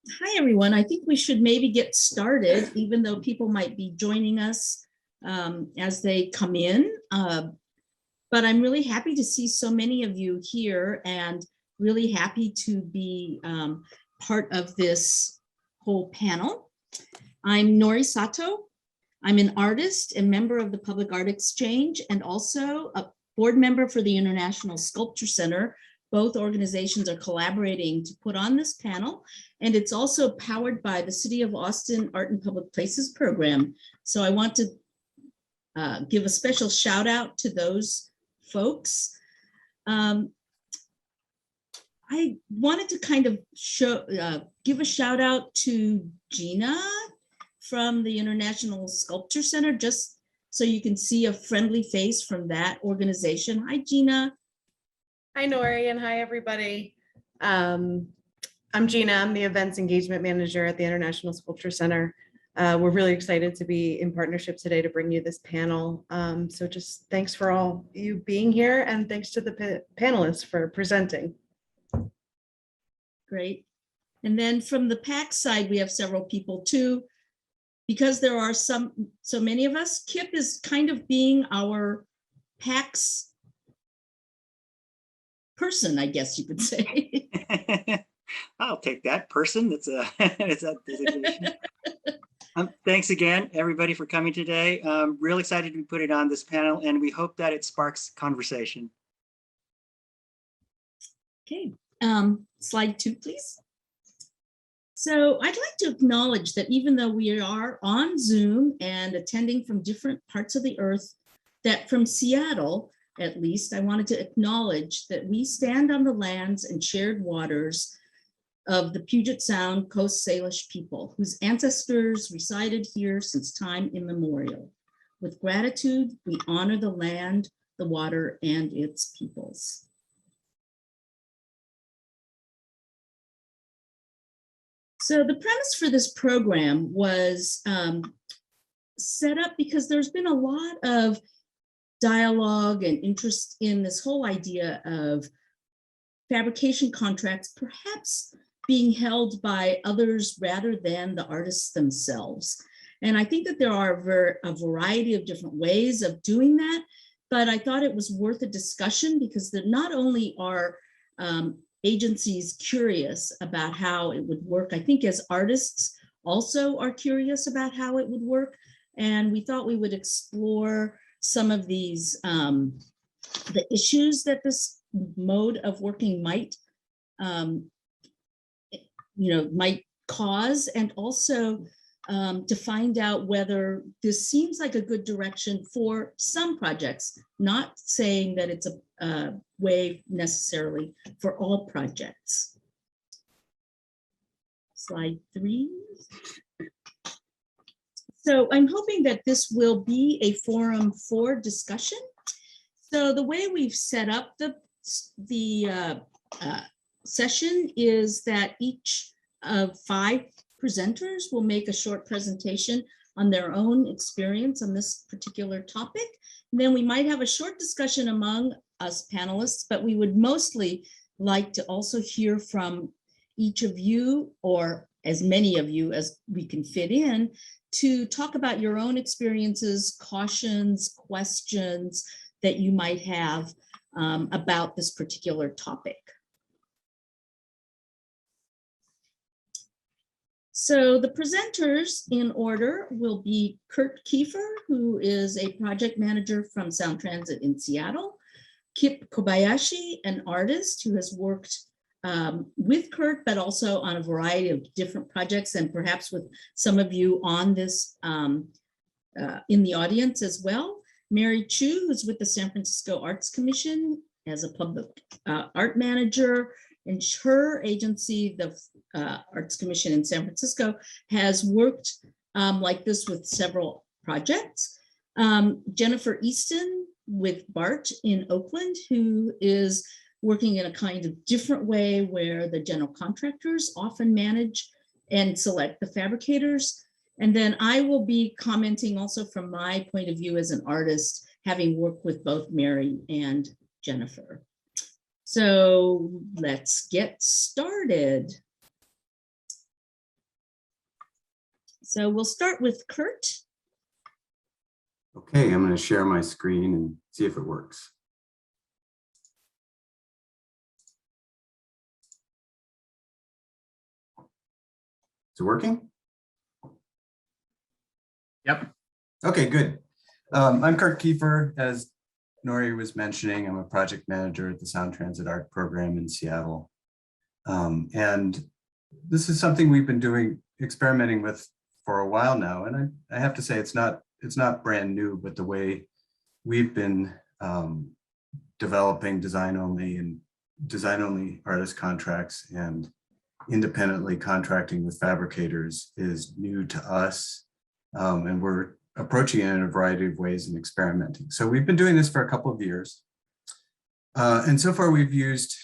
Hi, everyone. I think we should maybe get started, even though people might be joining us as they come in. But I'm really happy to see so many of you here and really happy to be part of this whole panel. I'm Nori Sato. I'm an artist and member of the Public Art Exchange and also a board member for the International Sculpture Center. Both organizations are collaborating to put on this panel, and it's also powered by the City of Austin Art in Public Places program. So I want to give a special shout out to those folks. I wanted to kind of give a shout out to Gina from the International Sculpture Center, just so you can see a friendly face from that organization. Hi, Gina. Hi, Nori, and hi, everybody. I'm Gina. I'm the Events Engagement Manager at the International Sculpture Center. We're really excited to be in partnership today to bring you this panel. So just thanks for all you being here, and thanks to the panelists for presenting. Great. And then from the PAX side, we have several people too. Because there are so many of us, Kip is kind of being our PAX person, I guess you could say. I'll take that person. It's a designation. Thanks again, everybody, for coming today. I'm real excited to be putting on this panel, and we hope that it sparks conversation. Okay, slide 2, please. So I'd like to acknowledge that even though we are on Zoom and attending from different parts of the earth, that from Seattle, at least, I wanted to acknowledge that we stand on the lands and shared waters of the Puget Sound Coast Salish people, whose ancestors resided here since time immemorial. With gratitude, we honor the land, the water, and its peoples. So the premise for this program was set up because there's been a lot of dialogue and interest in this whole idea of fabrication contracts perhaps being held by others rather than the artists themselves. And I think that there are a variety of different ways of doing that, but I thought it was worth a discussion because not only are agencies curious about how it would work, I think as artists also are curious about how it would work. And we thought we would explore some of these, the issues that this mode of working might, might cause, and also to find out whether this seems like a good direction for some projects, not saying that it's a way necessarily for all projects. Slide 3. So I'm hoping that this will be a forum for discussion. So the way we've set up the session is that each of 5 presenters will make a short presentation on their own experience on this particular topic. And then we might have a short discussion among us panelists, but we would mostly like to also hear from each of you, or as many of you as we can fit in, to talk about your own experiences, cautions, questions that you might have about this particular topic. So the presenters in order will be Kurt Kiefer, who is a project manager from Sound Transit in Seattle, Kip Kobayashi, an artist who has worked with Kurt, but also on a variety of different projects, and perhaps with some of you on this in the audience as well. Mary Chu, who's with the San Francisco Arts Commission as a public art manager, and her agency, the Arts Commission in San Francisco, has worked like this with several projects. Jennifer Easton with BART in Oakland, who is working in a kind of different way where the general contractors often manage and select the fabricators. And then I will be commenting also from my point of view as an artist, having worked with both Mary and Jennifer. So let's get started. So we'll start with Kurt. Okay, I'm going to share my screen and see if it works. Is it working? Yep. Okay, good. I'm Kurt Kiefer. As Nori was mentioning, I'm a project manager at the Sound Transit Art Program in Seattle. And this is something we've been experimenting with for a while now. And I have to say, it's not brand new, but the way we've been developing design-only artist contracts and independently contracting with fabricators is new to us. And we're approaching it in a variety of ways and experimenting. So we've been doing this for a couple of years. And so far we've used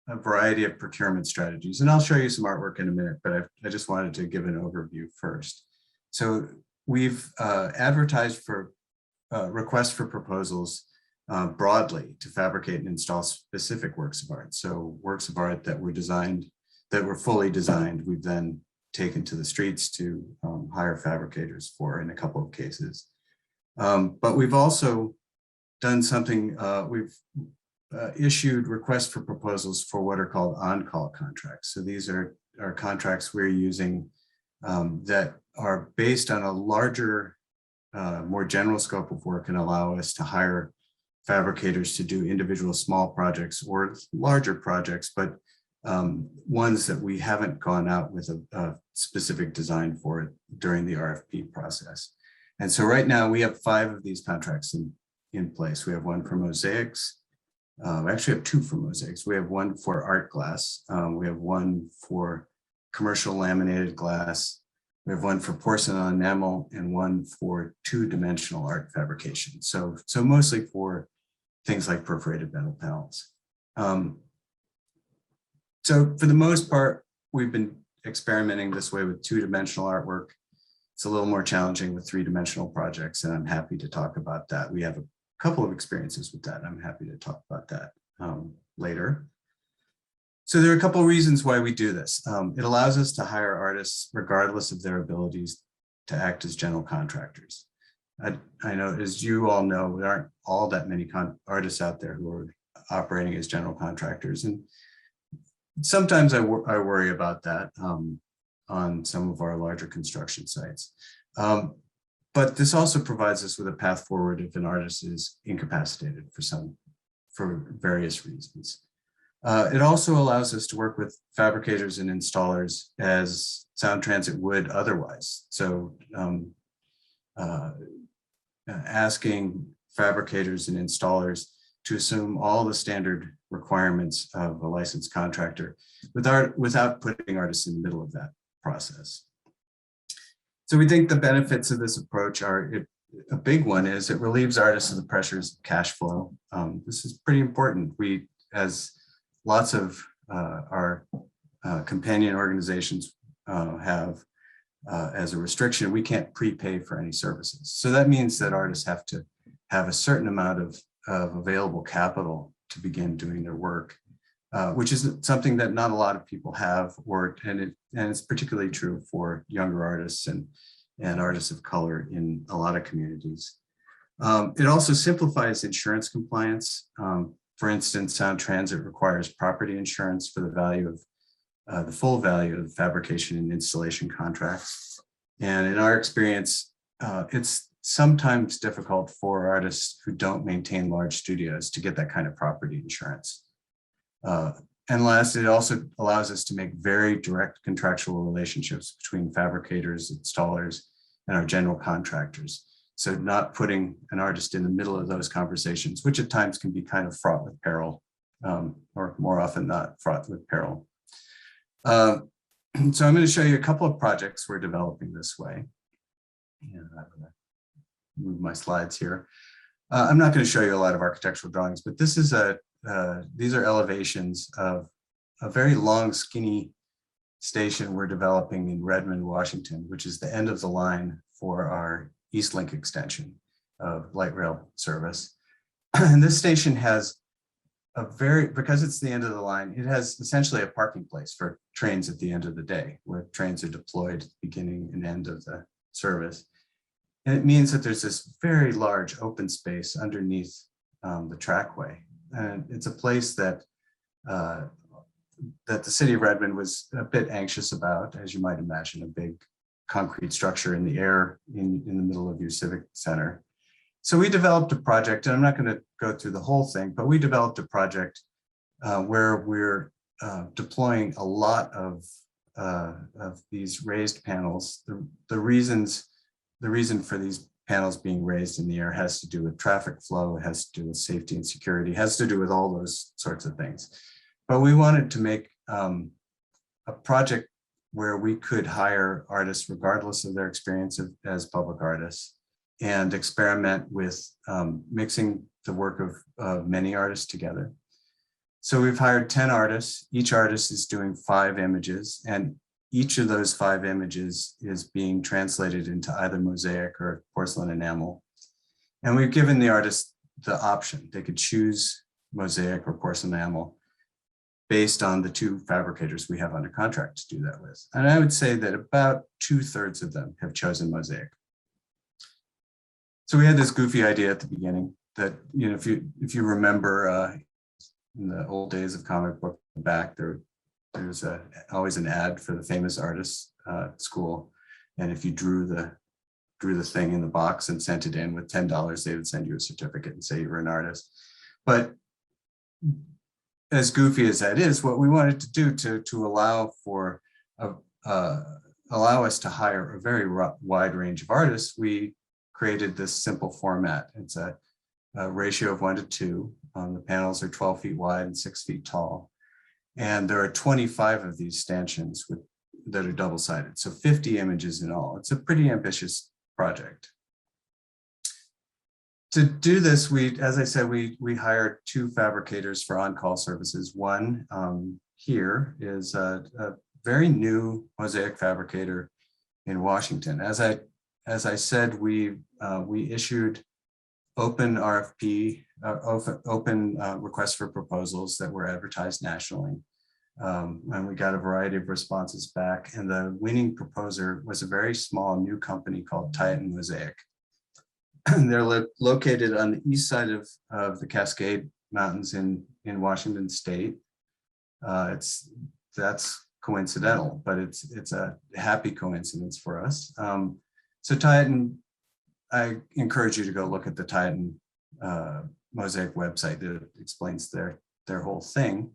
a variety of procurement strategies, and I'll show you some artwork in a minute, but I just wanted to give an overview first. So we've advertised for requests for proposals broadly to fabricate and install specific works of art. So works of art that were fully designed, we've then taken to the streets to hire fabricators for in a couple of cases. But we've also done something, we've issued requests for proposals for what are called on-call contracts. So these are contracts we're using that are based on a larger, more general scope of work and allow us to hire fabricators to do individual small projects or larger projects, but ones that we haven't gone out with a specific design for it during the RFP process. And so right now we have 5 of these contracts in place. We have one for mosaics. We actually have 2 for mosaics. We have one for art glass. We have one for commercial laminated glass. We have one for porcelain enamel and one for 2-dimensional art fabrication. So mostly for things like perforated metal panels. So for the most part, we've been experimenting this way with 2-dimensional artwork. It's a little more challenging with 3-dimensional projects, and I'm happy to talk about that. We have a couple of experiences with that. I'm happy to talk about that later. So there are a couple of reasons why we do this. It allows us to hire artists regardless of their abilities to act as general contractors. I know, as you all know, there aren't all that many artists out there who are operating as general contractors. And sometimes I worry about that on some of our larger construction sites. But this also provides us with a path forward if an artist is incapacitated for various reasons. It also allows us to work with fabricators and installers as Sound Transit would otherwise. So asking fabricators and installers to assume all the standard requirements of a licensed contractor without putting artists in the middle of that process. So we think the benefits of this approach are, a big one is it relieves artists of the pressures of cash flow. This is pretty important. We, as lots of our companion organizations have as a restriction, we can't prepay for any services. So that means that artists have to have a certain amount of available capital to begin doing their work, which is something that not a lot of people have, and it's particularly true for younger artists and artists of color in a lot of communities. It also simplifies insurance compliance. For instance, Sound Transit requires property insurance for the value of the full value of fabrication and installation contracts. And in our experience, it's sometimes difficult for artists who don't maintain large studios to get that kind of property insurance. And last, it also allows us to make very direct contractual relationships between fabricators, installers, and our general contractors. So not putting an artist in the middle of those conversations, which at times can be kind of fraught with peril, or more often not fraught with peril. So I'm going to show you a couple of projects we're developing this way. And I'm going to move my slides here. I'm not going to show you a lot of architectural drawings, but this is these are elevations of a very long, skinny station we're developing in Redmond, Washington, which is the end of the line for our East Link extension of light rail service. And this station has because it's the end of the line, it has essentially a parking place for trains at the end of the day, where trains are deployed at the beginning and end of the service. And it means that there's this very large open space underneath the trackway. And it's a place that that the city of Redmond was a bit anxious about, as you might imagine, a big concrete structure in the air in the middle of your civic center. So we developed a project, and I'm not going to go through the whole thing, but we developed a project where we're deploying a lot of these raised panels. The reason for these panels being raised in the air has to do with traffic flow, it has to do with safety and security, it has to do with all those sorts of things. But we wanted to make a project where we could hire artists regardless of their experience as public artists, and experiment with mixing the work of many artists together. So we've hired 10 artists. Each artist is doing 5 images, and each of those 5 images is being translated into either mosaic or porcelain enamel. And we've given the artist the option. They could choose mosaic or porcelain enamel based on the 2 fabricators we have under contract to do that with. And I would say that about 2/3 of them have chosen mosaic. So we had this goofy idea at the beginning that, you know, if you remember in the old days of comic book back, there's always an ad for the famous artists school. And if you drew the thing in the box and sent it in with $10, they would send you a certificate and say you were an artist. But as goofy as that is, what we wanted to do to allow for allow us to hire a very wide range of artists, we created this simple format. It's a ratio of 1:2. The panels are 12 feet wide and 6 feet tall. And there are 25 of these stanchions that are double-sided, so 50 images in all. It's a pretty ambitious project. To do this, as I said, we hired 2 fabricators for on-call services. One here is a very new mosaic fabricator in Washington. As I said, we issued open RFP, open requests for proposals that were advertised nationally. And we got a variety of responses back. And the winning proposer was a very small new company called Titan Mosaic. They're located on the east side of the Cascade Mountains in Washington State. That's coincidental, but it's a happy coincidence for us. So Titan, I encourage you to go look at the Titan Mosaic website that explains their whole thing.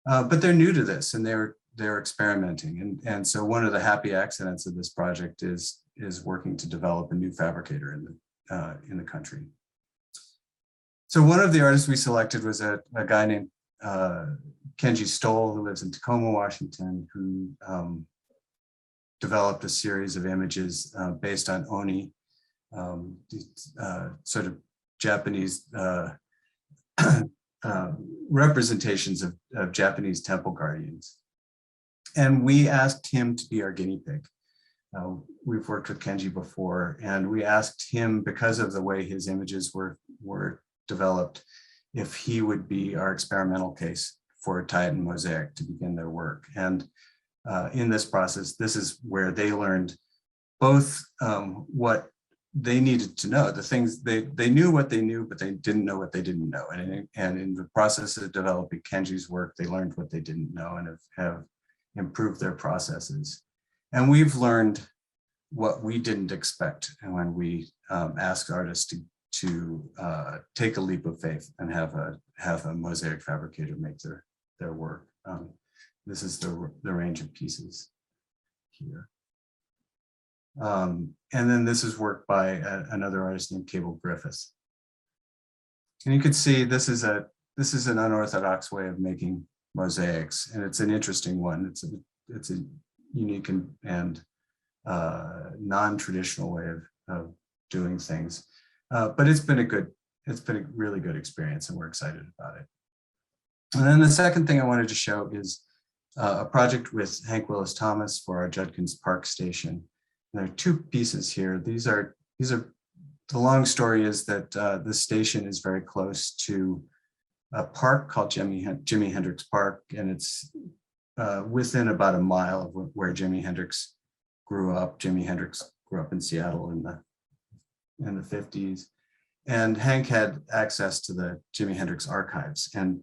But they're new to this, and they're experimenting. And so one of the happy accidents of this project is working to develop a new fabricator in the country. So one of the artists we selected was a guy named Kenji Stoll, who lives in Tacoma, Washington, who developed a series of images based on oni, sort of Japanese representations of Japanese temple guardians. And we asked him to be our guinea pig. We've worked with Kenji before, and we asked him, because of the way his images were developed, if he would be our experimental case for Titan Mosaic to begin their work. And in this process, this is where they learned both what they needed to know, the things they knew what they knew, but they didn't know what they didn't know. And in the process of developing Kenji's work, they learned what they didn't know and have improved their processes. And we've learned what we didn't expect. And when we ask artists to take a leap of faith and have a mosaic fabricator make their work. This is the range of pieces here. And then this is work by another artist named Cable Griffiths. And you can see this is an unorthodox way of making mosaics, and it's an interesting one. It's a unique and non-traditional way of doing things, but it's been a really good experience, and we're excited about it. And then the second thing I wanted to show is a project with Hank Willis Thomas for our Judkins Park Station. And there are 2 pieces here. These are the long story is that the station is very close to a park called Jimi Hendrix Park, and it's within about a mile of where Jimi Hendrix grew up. Jimi Hendrix grew up in Seattle in the 50s. And Hank had access to the Jimi Hendrix archives. And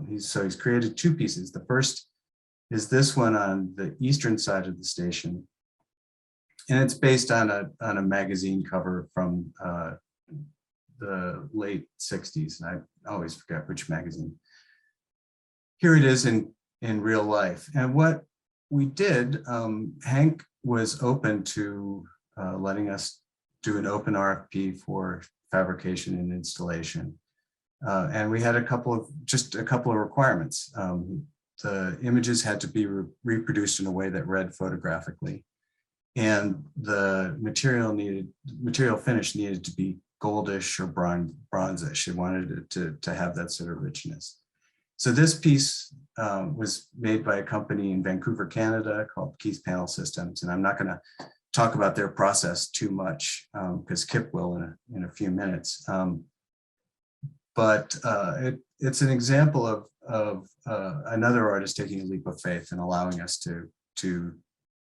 he's created two pieces. The first is this one on the eastern side of the station. And it's based on a magazine cover from the late 60s. And I always forget which magazine. Here it is in real life. And what we did, Hank was open to letting us do an open RFP for fabrication and installation. And we had just a couple of requirements. The images had to be reproduced in a way that read photographically. And the material finish needed to be goldish or bronzish. It wanted it to have that sort of richness. So this piece was made by a company in Vancouver, Canada called Keith Panel Systems. And I'm not going to talk about their process too much because Kip will in a few minutes. But it's an example of another artist taking a leap of faith and allowing us to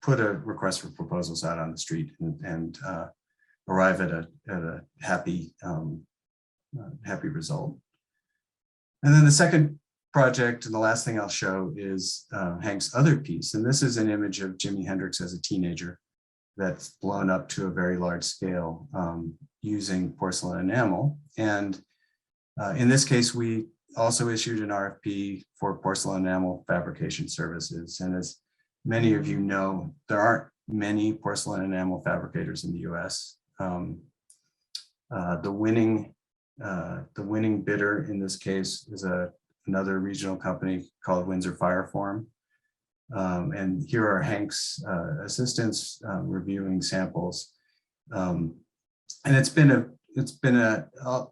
put a request for proposals out on the street and arrive at a happy result. And then the second project, and the last thing I'll show, is Hank's other piece. And this is an image of Jimi Hendrix as a teenager that's blown up to a very large scale using porcelain enamel. And in this case, we also issued an RFP for porcelain enamel fabrication services. And as many of you know, there aren't many porcelain enamel fabricators in the US. The winning bidder in this case is another regional company called Windsor Fireform. And here are Hank's assistants reviewing samples. And it's been a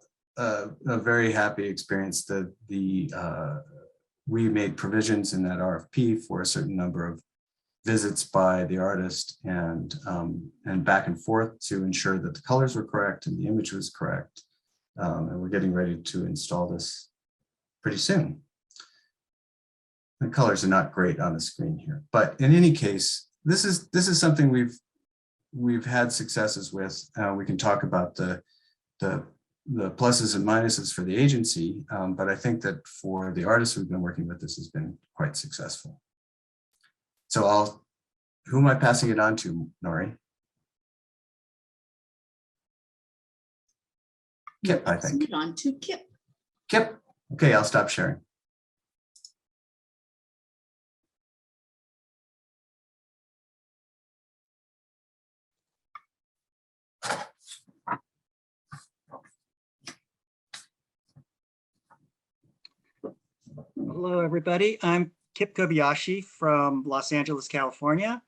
very happy experience. We made provisions in that RFP for a certain number of visits by the artist and back and forth to ensure that the colors were correct and the image was correct. And we're getting ready to install this pretty soon. The colors are not great on the screen here, but in any case, this is something we've had successes with. We can talk about the pluses and minuses for the agency, but I think that for the artists we've been working with, this has been quite successful. So who am I passing it on to, Nori? Kip, I think. Passing it on to Kip. Kip, okay, I'll stop sharing. Hello, everybody. I'm Kip Kobayashi from Los Angeles, California,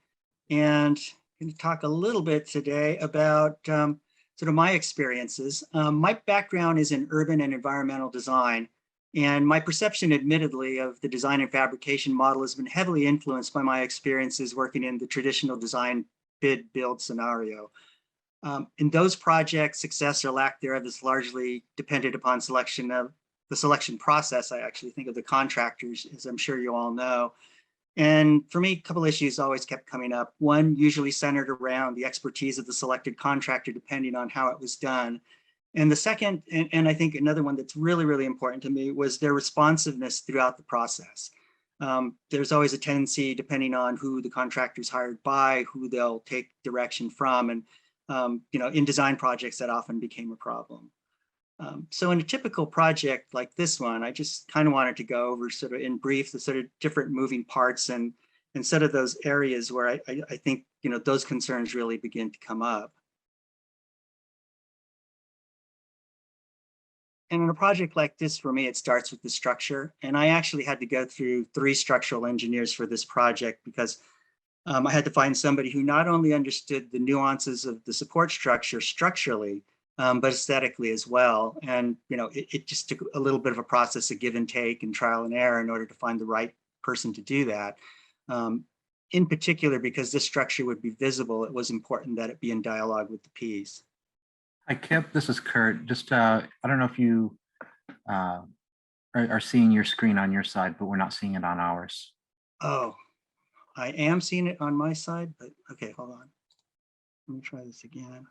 and I'm going to talk a little bit today about sort of my experiences. My background is in urban and environmental design, and my perception, admittedly, of the design and fabrication model has been heavily influenced by my experiences working in the traditional design bid build scenario. In those projects, success or lack thereof is largely dependent upon the selection process. I actually think of the contractors, as I'm sure you all know. And for me, a couple issues always kept coming up. One, usually centered around the expertise of the selected contractor, depending on how it was done. And the second, and I think another one that's really, really important to me, was their responsiveness throughout the process. There's always a tendency, depending on who the contractor's hired by, who they'll take direction from. And in design projects, that often became a problem. So in a typical project like this one, I just kind of wanted to go over sort of in brief the sort of different moving parts and sort of those areas where I think those concerns really begin to come up. And in a project like this, for me, it starts with the structure. And I actually had to go through 3 structural engineers for this project because I had to find somebody who not only understood the nuances of the support structure structurally, but aesthetically as well. And it just took a little bit of a process of give and take and trial and error in order to find the right person to do that. In particular, because this structure would be visible, it was important that it be in dialogue with the piece. Hi, Kip. This is Kurt. Just, I don't know if you are seeing your screen on your side, but we're not seeing it on ours. Oh, I am seeing it on my side, but okay, hold on. Let me try this again.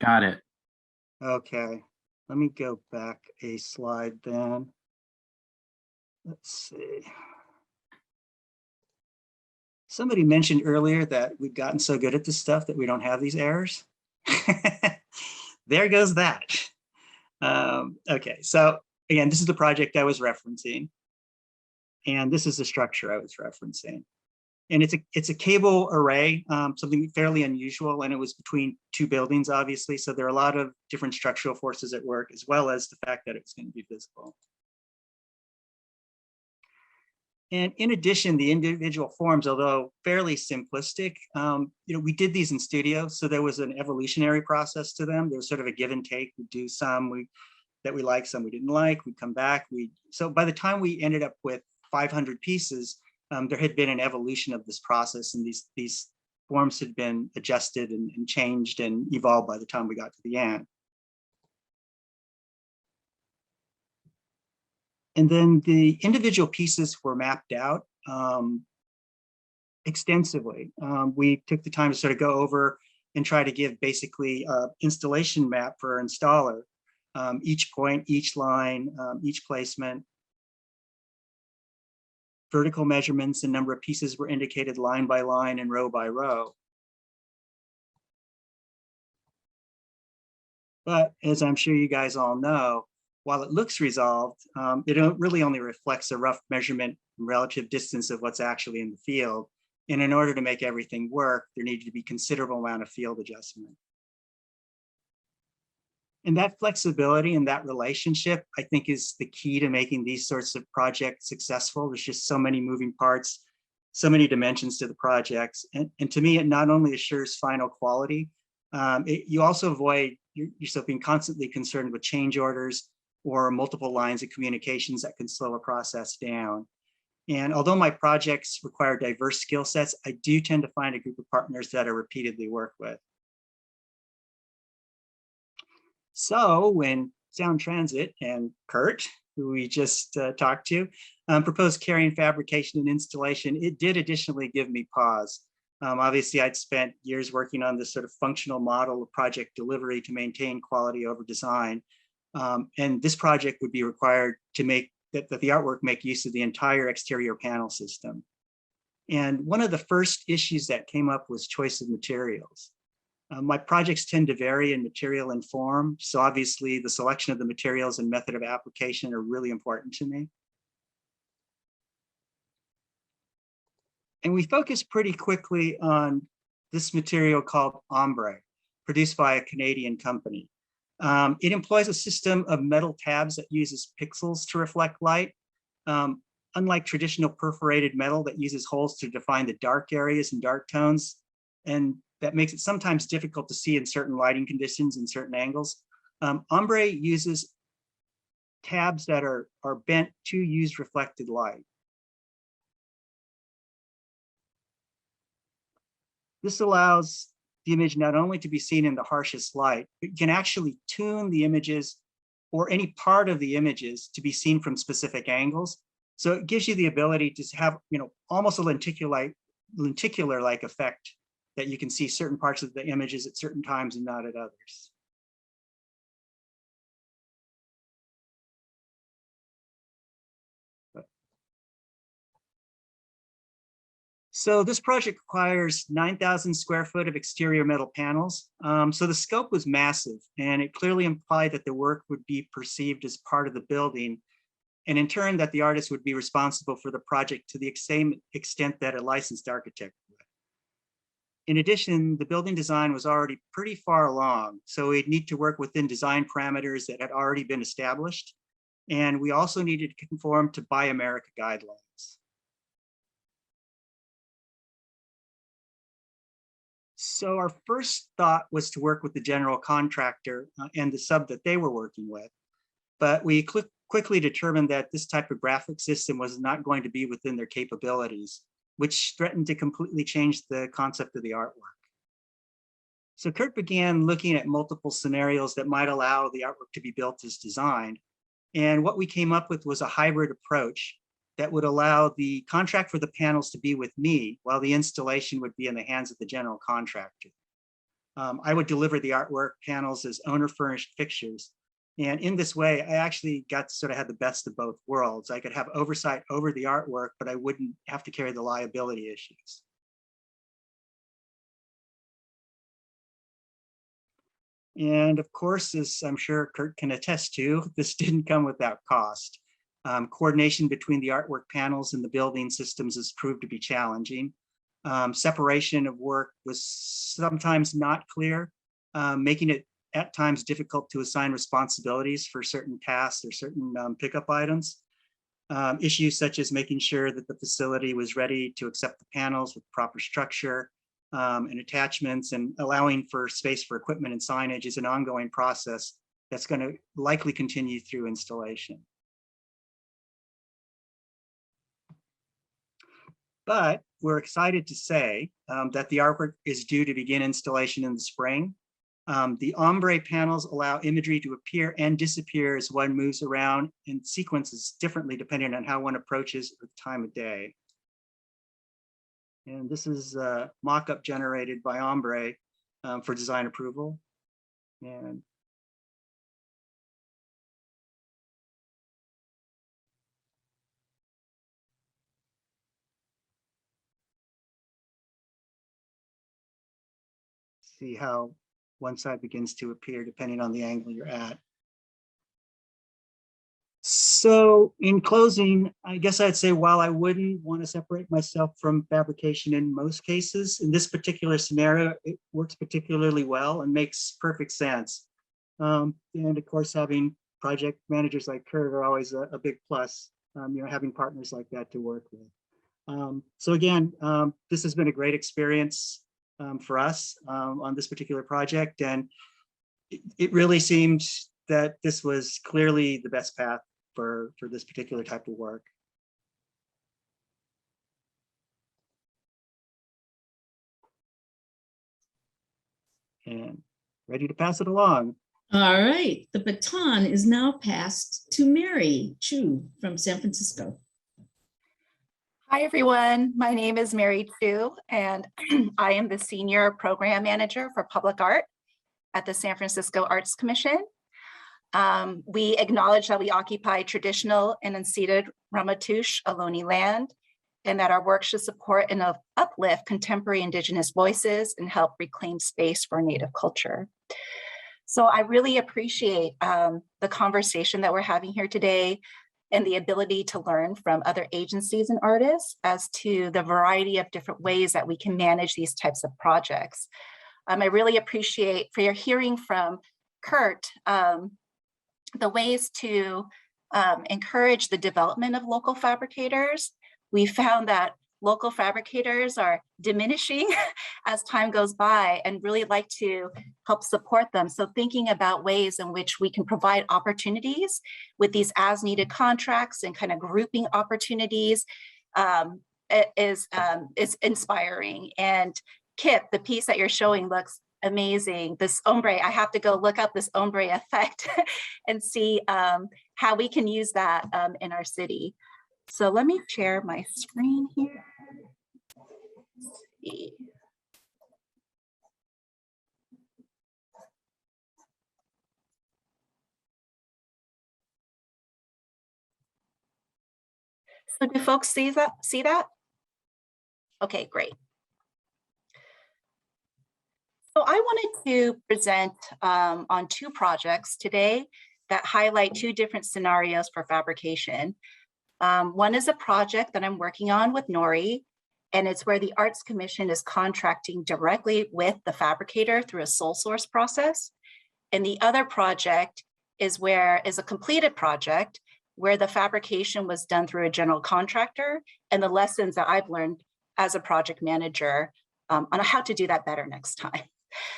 Got it. Okay, let me go back a slide then. Let's see. Somebody mentioned earlier that we've gotten so good at this stuff that we don't have these errors. There goes that. Okay, so again, this is the project I was referencing. And this is the structure I was referencing. And it's a cable array, something fairly unusual, and it was between two buildings, obviously. So there are a lot of different structural forces at work, as well as the fact that it was going to be visible. And in addition, the individual forms, although fairly simplistic, we did these in studio, so there was an evolutionary process to them. There was sort of a give and take. We'd do some that we liked, some we didn't like. We'd come back. So by the time we ended up with 500 pieces, there had been an evolution of this process, and these forms had been adjusted and changed and evolved by the time we got to the end. And then the individual pieces were mapped out extensively. We took the time to sort of go over and try to give basically an installation map for our installer. Each point, each line, each placement. Vertical measurements and number of pieces were indicated line by line and row by row. But as I'm sure you guys all know, while it looks resolved, it really only reflects a rough measurement relative distance of what's actually in the field. And in order to make everything work, there needed to be considerable amount of field adjustment. And that flexibility and that relationship, I think, is the key to making these sorts of projects successful. There's just so many moving parts, so many dimensions to the projects. And to me, it not only assures final quality, you also avoid yourself being constantly concerned with change orders or multiple lines of communications that can slow a process down. And although my projects require diverse skill sets, I do tend to find a group of partners that I repeatedly work with. So when Sound Transit and Kurt, who we just talked to, proposed carrying fabrication and installation, it did additionally give me pause. Obviously, I'd spent years working on this sort of functional model of project delivery to maintain quality over design. And this project would be required to make that the artwork make use of the entire exterior panel system. And one of the first issues that came up was choice of materials. My projects tend to vary in material and form, so obviously the selection of the materials and method of application are really important to me. And we focused pretty quickly on this material called Ombre, produced by a Canadian company. It employs a system of metal tabs that uses pixels to reflect light. Unlike traditional perforated metal that uses holes to define the dark areas and dark tones, and that makes it sometimes difficult to see in certain lighting conditions and certain angles. Ombre uses tabs that are bent to use reflected light. This allows the image not only to be seen in the harshest light, but can actually tune the images or any part of the images to be seen from specific angles. So it gives you the ability to have, almost a lenticular-like effect that you can see certain parts of the images at certain times and not at others. So this project requires 9,000 square foot of exterior metal panels. So the scope was massive, and it clearly implied that the work would be perceived as part of the building, and in turn that the artist would be responsible for the project to the same extent that a licensed architect would. In addition, the building design was already pretty far along, so we'd need to work within design parameters that had already been established, and we also needed to conform to Buy America guidelines. So our first thought was to work with the general contractor and the sub that they were working with, but we quickly determined that this type of graphic system was not going to be within their capabilities, which threatened to completely change the concept of the artwork. So Kurt began looking at multiple scenarios that might allow the artwork to be built as designed. And what we came up with was a hybrid approach that would allow the contract for the panels to be with me, while the installation would be in the hands of the general contractor. I would deliver the artwork panels as owner furnished fixtures. And in this way, I actually got to sort of have the best of both worlds. I could have oversight over the artwork, but I wouldn't have to carry the liability issues. And of course, as I'm sure Kurt can attest to, this didn't come without cost. Coordination between the artwork panels and the building systems has proved to be challenging. Separation of work was sometimes not clear, making it at times difficult to assign responsibilities for certain tasks or certain pickup items. Issues such as making sure that the facility was ready to accept the panels with proper structure and attachments, and allowing for space for equipment and signage is an ongoing process that's going to likely continue through installation. But we're excited to say that the artwork is due to begin installation in the spring. The Ombre panels allow imagery to appear and disappear as one moves around in sequences differently depending on how one approaches the time of day. And this is a mock-up generated by Ombre for design approval. And see how one side begins to appear depending on the angle you're at. So in closing, I guess I'd say, while I wouldn't want to separate myself from fabrication in most cases, in this particular scenario, it works particularly well and makes perfect sense. And of course, having project managers like Kurt are always a big plus, having partners like that to work with. So again, this has been a great experience for us on this particular project. And it really seemed that this was clearly the best path for this particular type of work. And ready to pass it along. All right, the baton is now passed to Mary Chu from San Francisco. Hi, everyone. My name is Mary Chu, and I am the Senior Program Manager for Public Art at the San Francisco Arts Commission. We acknowledge that we occupy traditional and unceded Ramaytush Ohlone land, and that our work should support and uplift contemporary Indigenous voices and help reclaim space for Native culture. So I really appreciate the conversation that we're having here today, and the ability to learn from other agencies and artists as to the variety of different ways that we can manage these types of projects. I really appreciate for your hearing from Kurt, the ways to encourage the development of local fabricators. We found that local fabricators are diminishing as time goes by, and really like to help support them. So thinking about ways in which we can provide opportunities with these as needed contracts and kind of grouping opportunities is inspiring. And Kip, the piece that you're showing looks amazing. This ombre, I have to go look up this ombre effect and see how we can use that in our city. So let me share my screen here. Let's see. So do folks see that? Okay, great. So I wanted to present on two projects today that highlight two different scenarios for fabrication. One is a project that I'm working on with Nori, and it's where the Arts Commission is contracting directly with the fabricator through a sole source process. And the other project is a completed project where the fabrication was done through a general contractor, and the lessons that I've learned as a project manager on how to do that better next time.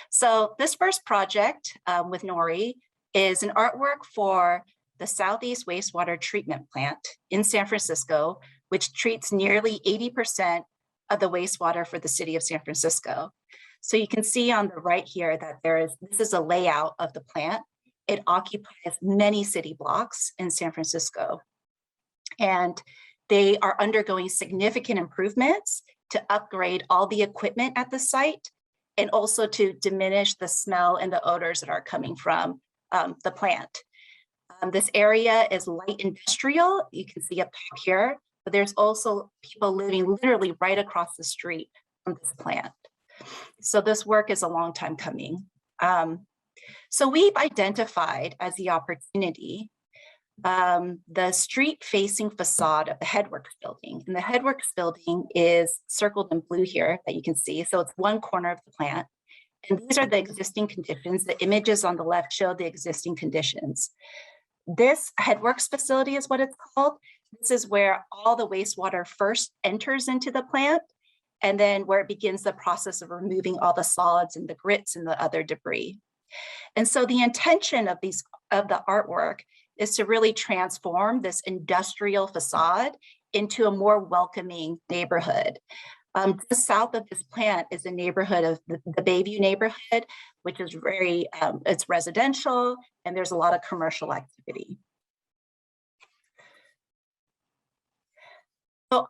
So this first project with Nori is an artwork for the Southeast Wastewater Treatment Plant in San Francisco, which treats nearly 80% of the wastewater for the city of San Francisco. So you can see on the right here that this is a layout of the plant. It occupies many city blocks in San Francisco. And they are undergoing significant improvements to upgrade all the equipment at the site and also to diminish the smell and the odors that are coming from the plant. This area is light industrial. You can see up top here, but there's also people living literally right across the street from this plant. So this work is a long time coming. So we've identified as the opportunity the street facing facade of the Headworks building. And the Headworks building is circled in blue here that you can see. So it's one corner of the plant. And these are the existing conditions. The images on the left show the existing conditions. This Headworks facility is what it's called. This is where all the wastewater first enters into the plant, and then where it begins the process of removing all the solids and the grits and the other debris. And so the intention of the artwork is to really transform this industrial facade into a more welcoming neighborhood. Just south of this plant is a neighborhood of the Bayview neighborhood, which is very, it's residential, and there's a lot of commercial activity. So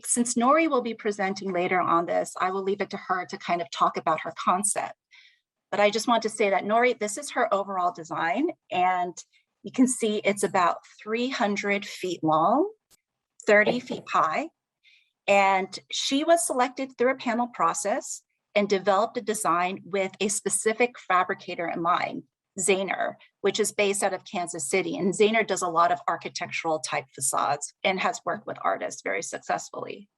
since Nori will be presenting later on this, I will leave it to her to kind of talk about her concept. But I just want to say that Nori, this is her overall design, and you can see it's about 300 feet long, 30 feet high. And she was selected through a panel process and developed a design with a specific fabricator in mind, Zahner, which is based out of Kansas City. And Zahner does a lot of architectural type facades and has worked with artists very successfully.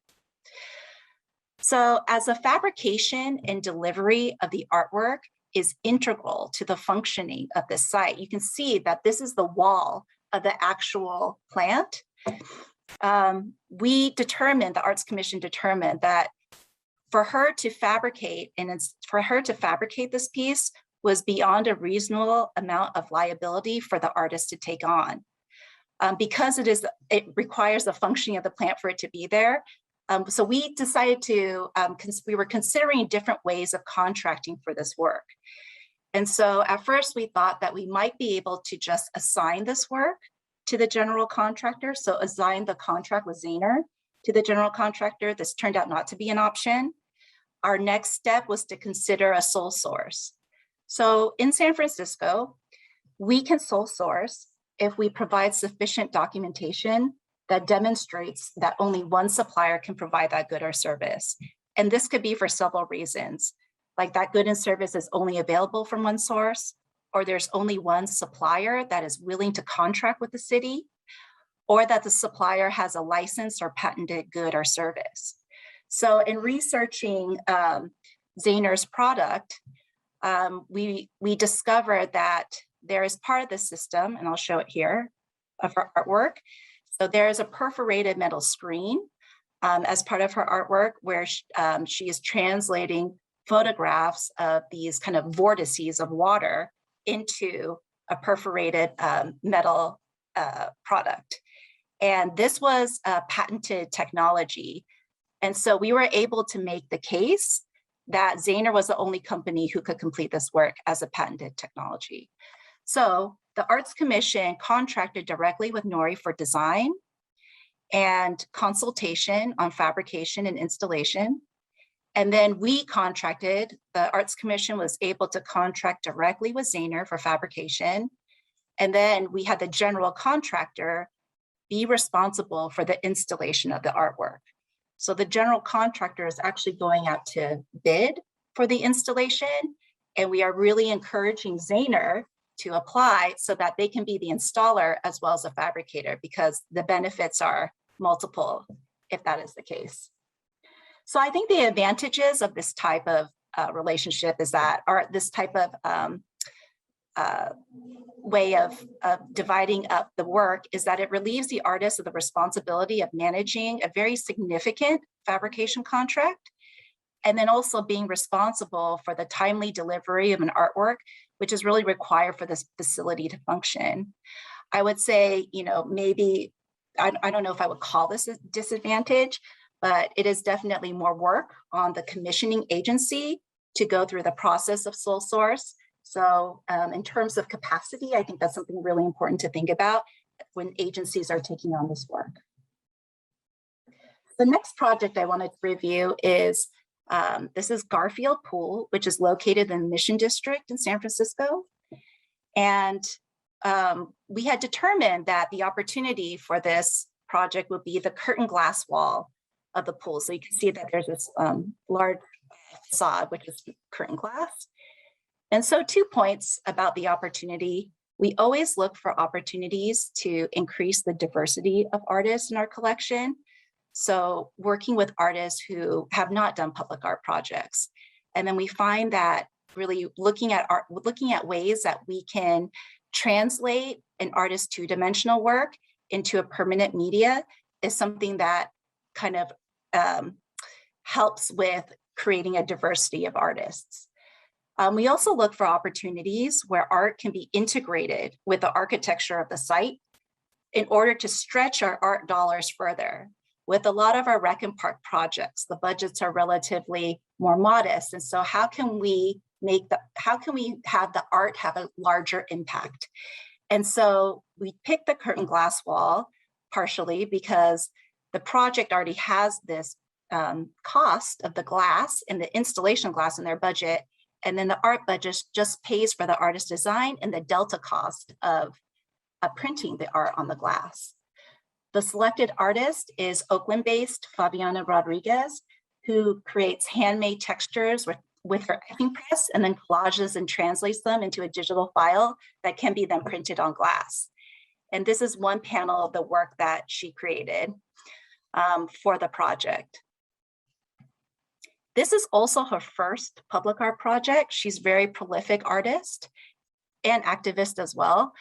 So as a fabrication and delivery of the artwork is integral to the functioning of this site, you can see that this is the wall of the actual plant. The Arts Commission determined that for her to fabricate this piece was beyond a reasonable amount of liability for the artist to take on. Because it requires the functioning of the plant for it to be there. So we decided we were considering different ways of contracting for this work. And so at first we thought that we might be able to just assign this work to the general contractor. So assign the contract with Zahner to the general contractor. This turned out not to be an option. Our next step was to consider a sole source. So in San Francisco, we can sole source if we provide sufficient documentation that demonstrates that only one supplier can provide that good or service. And this could be for several reasons, like that good and service is only available from one source, or there's only one supplier that is willing to contract with the city, or that the supplier has a licensed or patented good or service. So in researching Zahner's product, we discovered that there is part of the system, and I'll show it here, of her artwork. So there is a perforated metal screen as part of her artwork where she is translating photographs of these kind of vortices of water into a perforated metal product. And this was a patented technology. And so we were able to make the case that Zahner was the only company who could complete this work as a patented technology. So the Arts Commission contracted directly with Nori for design and consultation on fabrication and installation. And then the Arts Commission was able to contract directly with Zahner for fabrication. And then we had the general contractor be responsible for the installation of the artwork. So the general contractor is actually going out to bid for the installation. And we are really encouraging Zahner to apply so that they can be the installer as well as a fabricator, because the benefits are multiple if that is the case. So I think the advantages of this type of relationship is that, or this type of way of dividing up the work, is that it relieves the artist of the responsibility of managing a very significant fabrication contract, and then also being responsible for the timely delivery of an artwork, which is really required for this facility to function. I would say, maybe, I don't know if I would call this a disadvantage, but it is definitely more work on the commissioning agency to go through the process of sole source. So in terms of capacity, I think that's something really important to think about when agencies are taking on this work. The next project I wanted to review is, this is Garfield Pool, which is located in the Mission District in San Francisco. And we had determined that the opportunity for this project would be the curtain glass wall of the pool. So you can see that there's this large facade, which is curtain glass. And so 2 points about the opportunity. We always look for opportunities to increase the diversity of artists in our collection. So working with artists who have not done public art projects. And then we find that really looking at ways that we can translate an artist's two-dimensional work into a permanent media is something that kind of helps with creating a diversity of artists. We also look for opportunities where art can be integrated with the architecture of the site in order to stretch our art dollars further. With a lot of our rec and park projects, the budgets are relatively more modest. And so how can we have the art have a larger impact? And so we picked the curtain glass wall partially because the project already has this cost of the glass and the installation glass in their budget. And then the art budget just pays for the artist design and the delta cost of printing the art on the glass. The selected artist is Oakland-based Fabiana Rodriguez, who creates handmade textures with her etching press and then collages and translates them into a digital file that can be then printed on glass. And this is one panel of the work that she created for the project. This is also her first public art project. She's a very prolific artist and activist as well.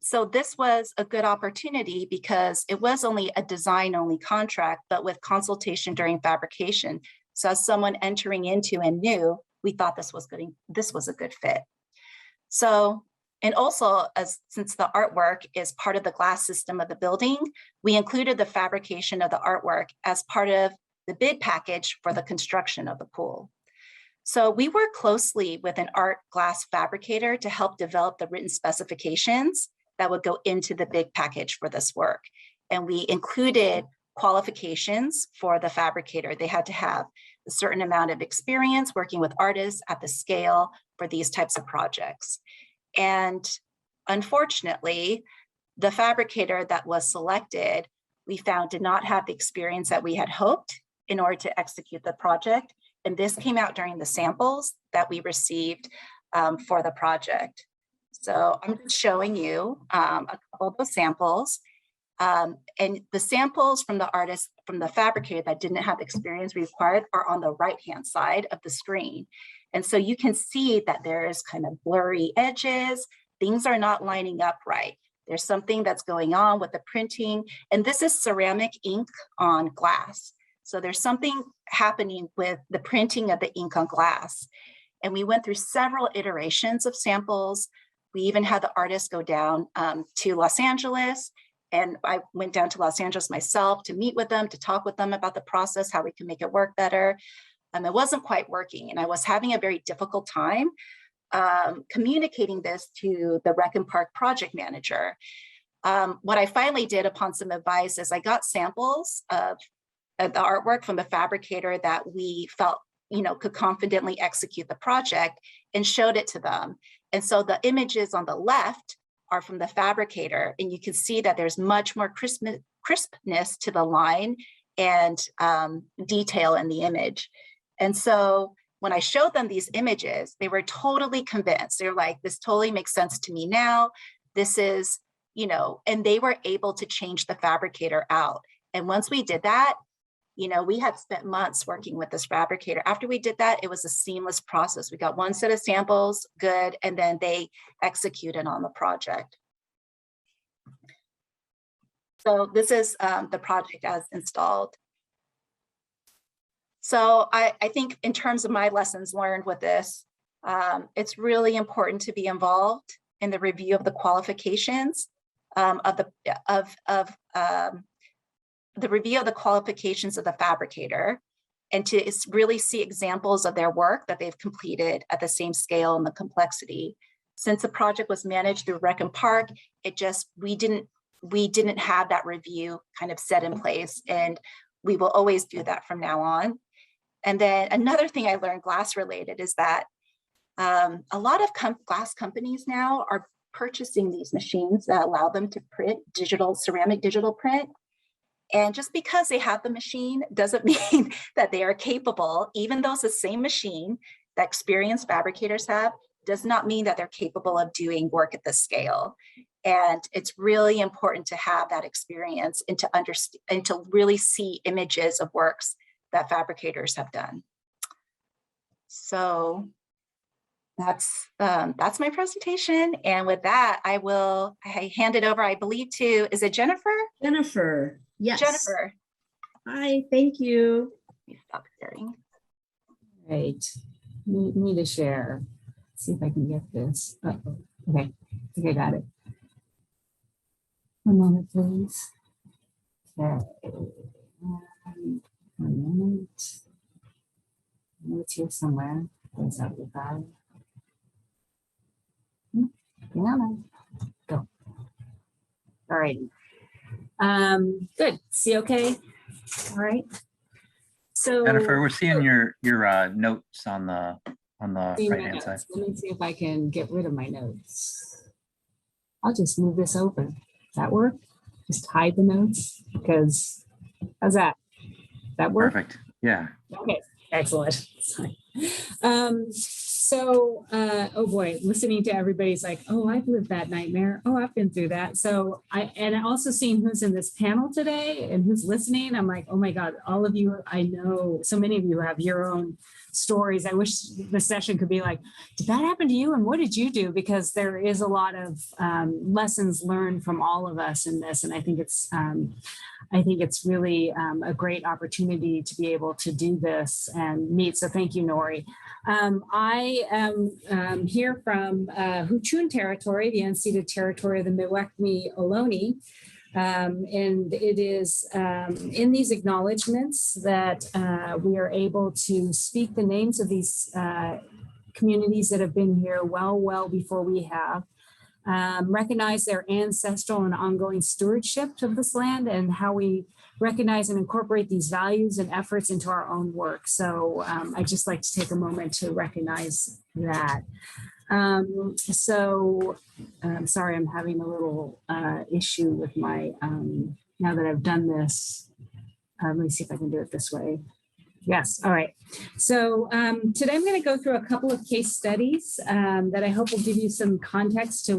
So this was a good opportunity because it was only a design-only contract, but with consultation during fabrication. So as someone entering into and new, we thought this was a good fit. So, and also since the artwork is part of the glass system of the building, we included the fabrication of the artwork as part of the bid package for the construction of the pool. So we work closely with an art glass fabricator to help develop the written specifications that would go into the big package for this work. And we included qualifications for the fabricator. They had to have a certain amount of experience working with artists at the scale for these types of projects. And unfortunately, the fabricator that was selected, we found did not have the experience that we had hoped in order to execute the project. And this came out during the samples that we received for the project. So I'm just showing you a couple of those samples. And the samples from the artist, from the fabricator that didn't have the experience required are on the right-hand side of the screen. And so you can see that there is kind of blurry edges. Things are not lining up right. There's something that's going on with the printing. And this is ceramic ink on glass. So there's something happening with the printing of the ink on glass. And we went through several iterations of samples. We even had the artist go down to Los Angeles. And I went down to Los Angeles myself to meet with them, to talk with them about the process, how we can make it work better. It wasn't quite working. And I was having a very difficult time communicating this to the Rec and Park project manager. What I finally did upon some advice is I got samples of the artwork from the fabricator that we felt could confidently execute the project and showed it to them. And so the images on the left are from the fabricator, and you can see that there's much more crispness to the line and detail in the image. And so when I showed them these images, they were totally convinced. They're like, this totally makes sense to me now. This is, and they were able to change the fabricator out. And once we did that, we had spent months working with this fabricator. After we did that, it was a seamless process. We got one set of samples, good, and then they executed on the project. So this is the project as installed. So I think in terms of my lessons learned with this, it's really important to be involved in the review of the qualifications the review of the qualifications of the fabricator and to really see examples of their work that they've completed at the same scale and the complexity. Since the project was managed through Rec and Park, we didn't have that review kind of set in place, and we will always do that from now on. And then another thing I learned glass related is that a lot of glass companies now are purchasing these machines that allow them to print ceramic digital print. And just because they have the machine doesn't mean that they are capable, even though it's the same machine that experienced fabricators have, does not mean that they're capable of doing work at this scale. And it's really important to have that experience and to understand and to really see images of works that fabricators have done. So that's my presentation. And with that, I hand it over, I believe, to, is it Jennifer? Jennifer, yes. Jennifer. Hi, thank you. Let me stop sharing. Right, need to share. See if I can get this. Uh-oh. Okay, I think I got it. 1 moment, please. Okay. 1 moment. I know it's here somewhere. Where's that guy? Go. All right. Good. See, okay. All right. So Jennifer, we're seeing your notes on the see my right-hand side. notes. Let me see if I can get rid of my notes. I'll just move this over. Does that work? Just hide the notes, because how's that? That work? Perfect. Yeah. Okay, excellent. Sorry. Oh boy, listening to everybody's like, oh, I've lived that nightmare. Oh, I've been through that. So I also seeing who's in this panel today and who's listening. I'm like, oh my God, all of you, I know so many of you have your own stories. I wish the session could be like, did that happen to you? And what did you do? Because there is a lot of lessons learned from all of us in this. And I think it's really a great opportunity to be able to do this and meet. So thank you, Nori. I am here from Huchun territory, the unceded territory of the Miwekmi Ohlone. And it is in these acknowledgements that we are able to speak the names of these communities that have been here well before we have. Recognize their ancestral and ongoing stewardship of this land and how we recognize and incorporate these values and efforts into our own work. So I'd just like to take a moment to recognize that. Sorry, I'm having a little issue with my, now that I've done this, let me see if I can do it this way. Yes, all right. So today I'm going to go through a couple of case studies that I hope will give you some context to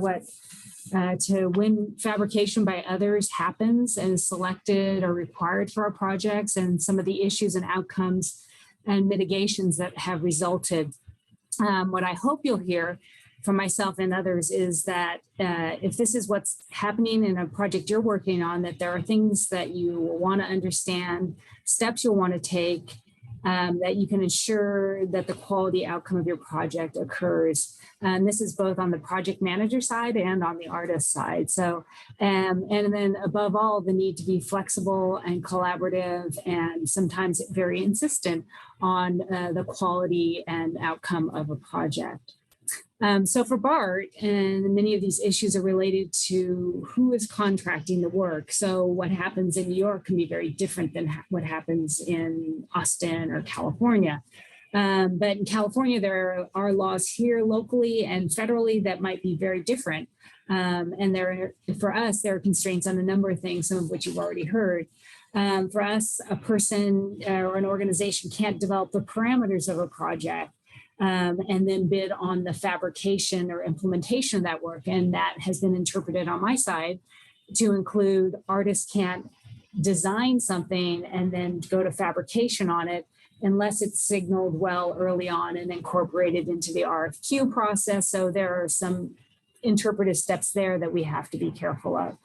when fabrication by others happens and is selected or required for our projects, and some of the issues and outcomes and mitigations that have resulted. What I hope you'll hear from myself and others is that if this is what's happening in a project you're working on, that there are things that you will want to understand, steps you'll want to take, that you can ensure that the quality outcome of your project occurs. And this is both on the project manager side and on the artist side. So, and then above all, the need to be flexible and collaborative and sometimes very insistent on the quality and outcome of a project. So for BART, and many of these issues are related to who is contracting the work. So what happens in New York can be very different than what happens in Austin or California. But in California, there are laws here locally and federally that might be very different. And for us, there are constraints on a number of things, some of which you've already heard. For us, a person or an organization can't develop the parameters of a project and then bid on the fabrication or implementation of that work. And that has been interpreted on my side to include artists can't design something and then go to fabrication on it unless it's signaled well early on and incorporated into the RFQ process. So there are some interpretive steps there that we have to be careful of.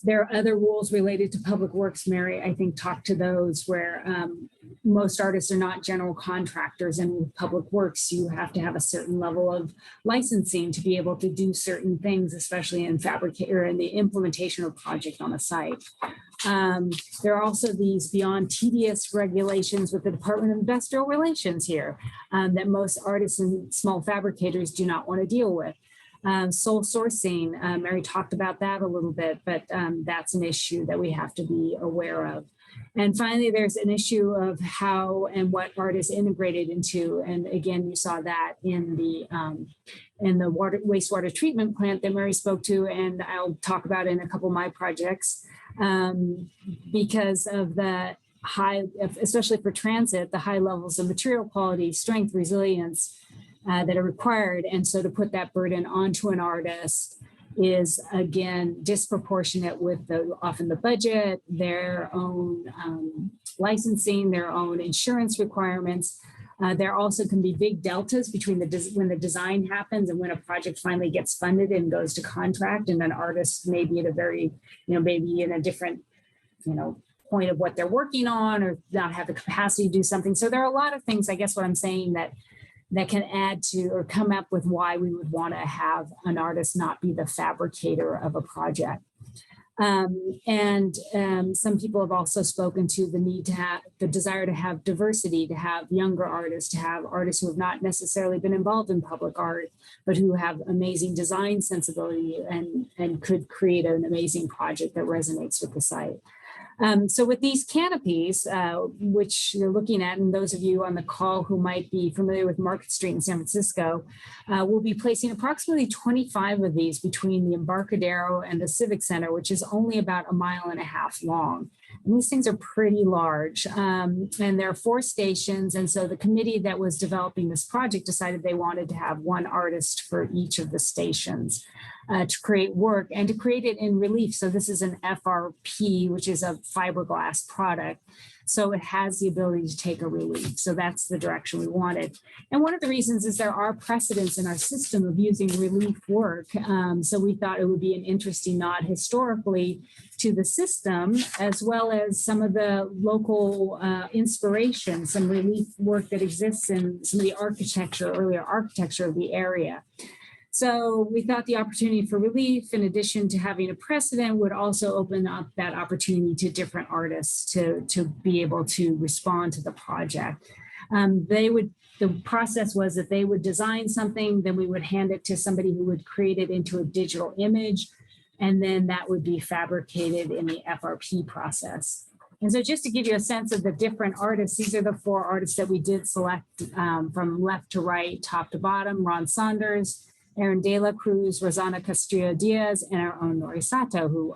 There are other rules related to public works. Mary, I think, talked to those where most artists are not general contractors, and with public works, you have to have a certain level of licensing to be able to do certain things, especially in Fabricator and the implementation of a project on a site. There are also these beyond tedious regulations with the Department of Industrial Relations here that most artists and small fabricators do not want to deal with. Sole sourcing, Mary talked about that a little bit, but that's an issue that we have to be aware of. And finally, there's an issue of how and what art is integrated into. And again, you saw that in the wastewater treatment plant that Mary spoke to, and I'll talk about in a couple of my projects, because of the high, especially for transit, the high levels of material quality, strength, resilience, that are required. And so to put that burden onto an artist is, again, disproportionate with often the budget, their own licensing, their own insurance requirements. There also can be big deltas between when the design happens and when a project finally gets funded and goes to contract, and an artist may be at a very, maybe in a different, point of what they're working on, or not have the capacity to do something. So there are a lot of things, I guess what I'm saying, that can add to or come up with why we would want to have an artist not be the fabricator of a project. Some people have also spoken to the need to have the desire to have diversity, to have younger artists, to have artists who have not necessarily been involved in public art, but who have amazing design sensibility and could create an amazing project that resonates with the site. So with these canopies, which you're looking at, and those of you on the call who might be familiar with Market Street in San Francisco, we'll be placing approximately 25 of these between the Embarcadero and the Civic Center, which is only about 1.5 miles long. And these things are pretty large, and there are 4 stations. And so the committee that was developing this project decided they wanted to have one artist for each of the stations to create work and to create it in relief. So this is an FRP, which is a fiberglass product. So it has the ability to take a relief. So that's the direction we wanted. And one of the reasons is there are precedents in our system of using relief work. So we thought it would be an interesting nod historically to the system, as well as some of the local inspiration, some relief work that exists in some of the earlier architecture of the area. So we thought the opportunity for relief, in addition to having a precedent, would also open up that opportunity to different artists to be able to respond to the project. The process was that they would design something, then we would hand it to somebody who would create it into a digital image, and then that would be fabricated in the FRP process. And so just to give you a sense of the different artists, these are the 4 artists that we did select from left to right, top to bottom: Ron Saunders, Aaron De La Cruz, Rosana Castillo Diaz, and our own Nori Sato, who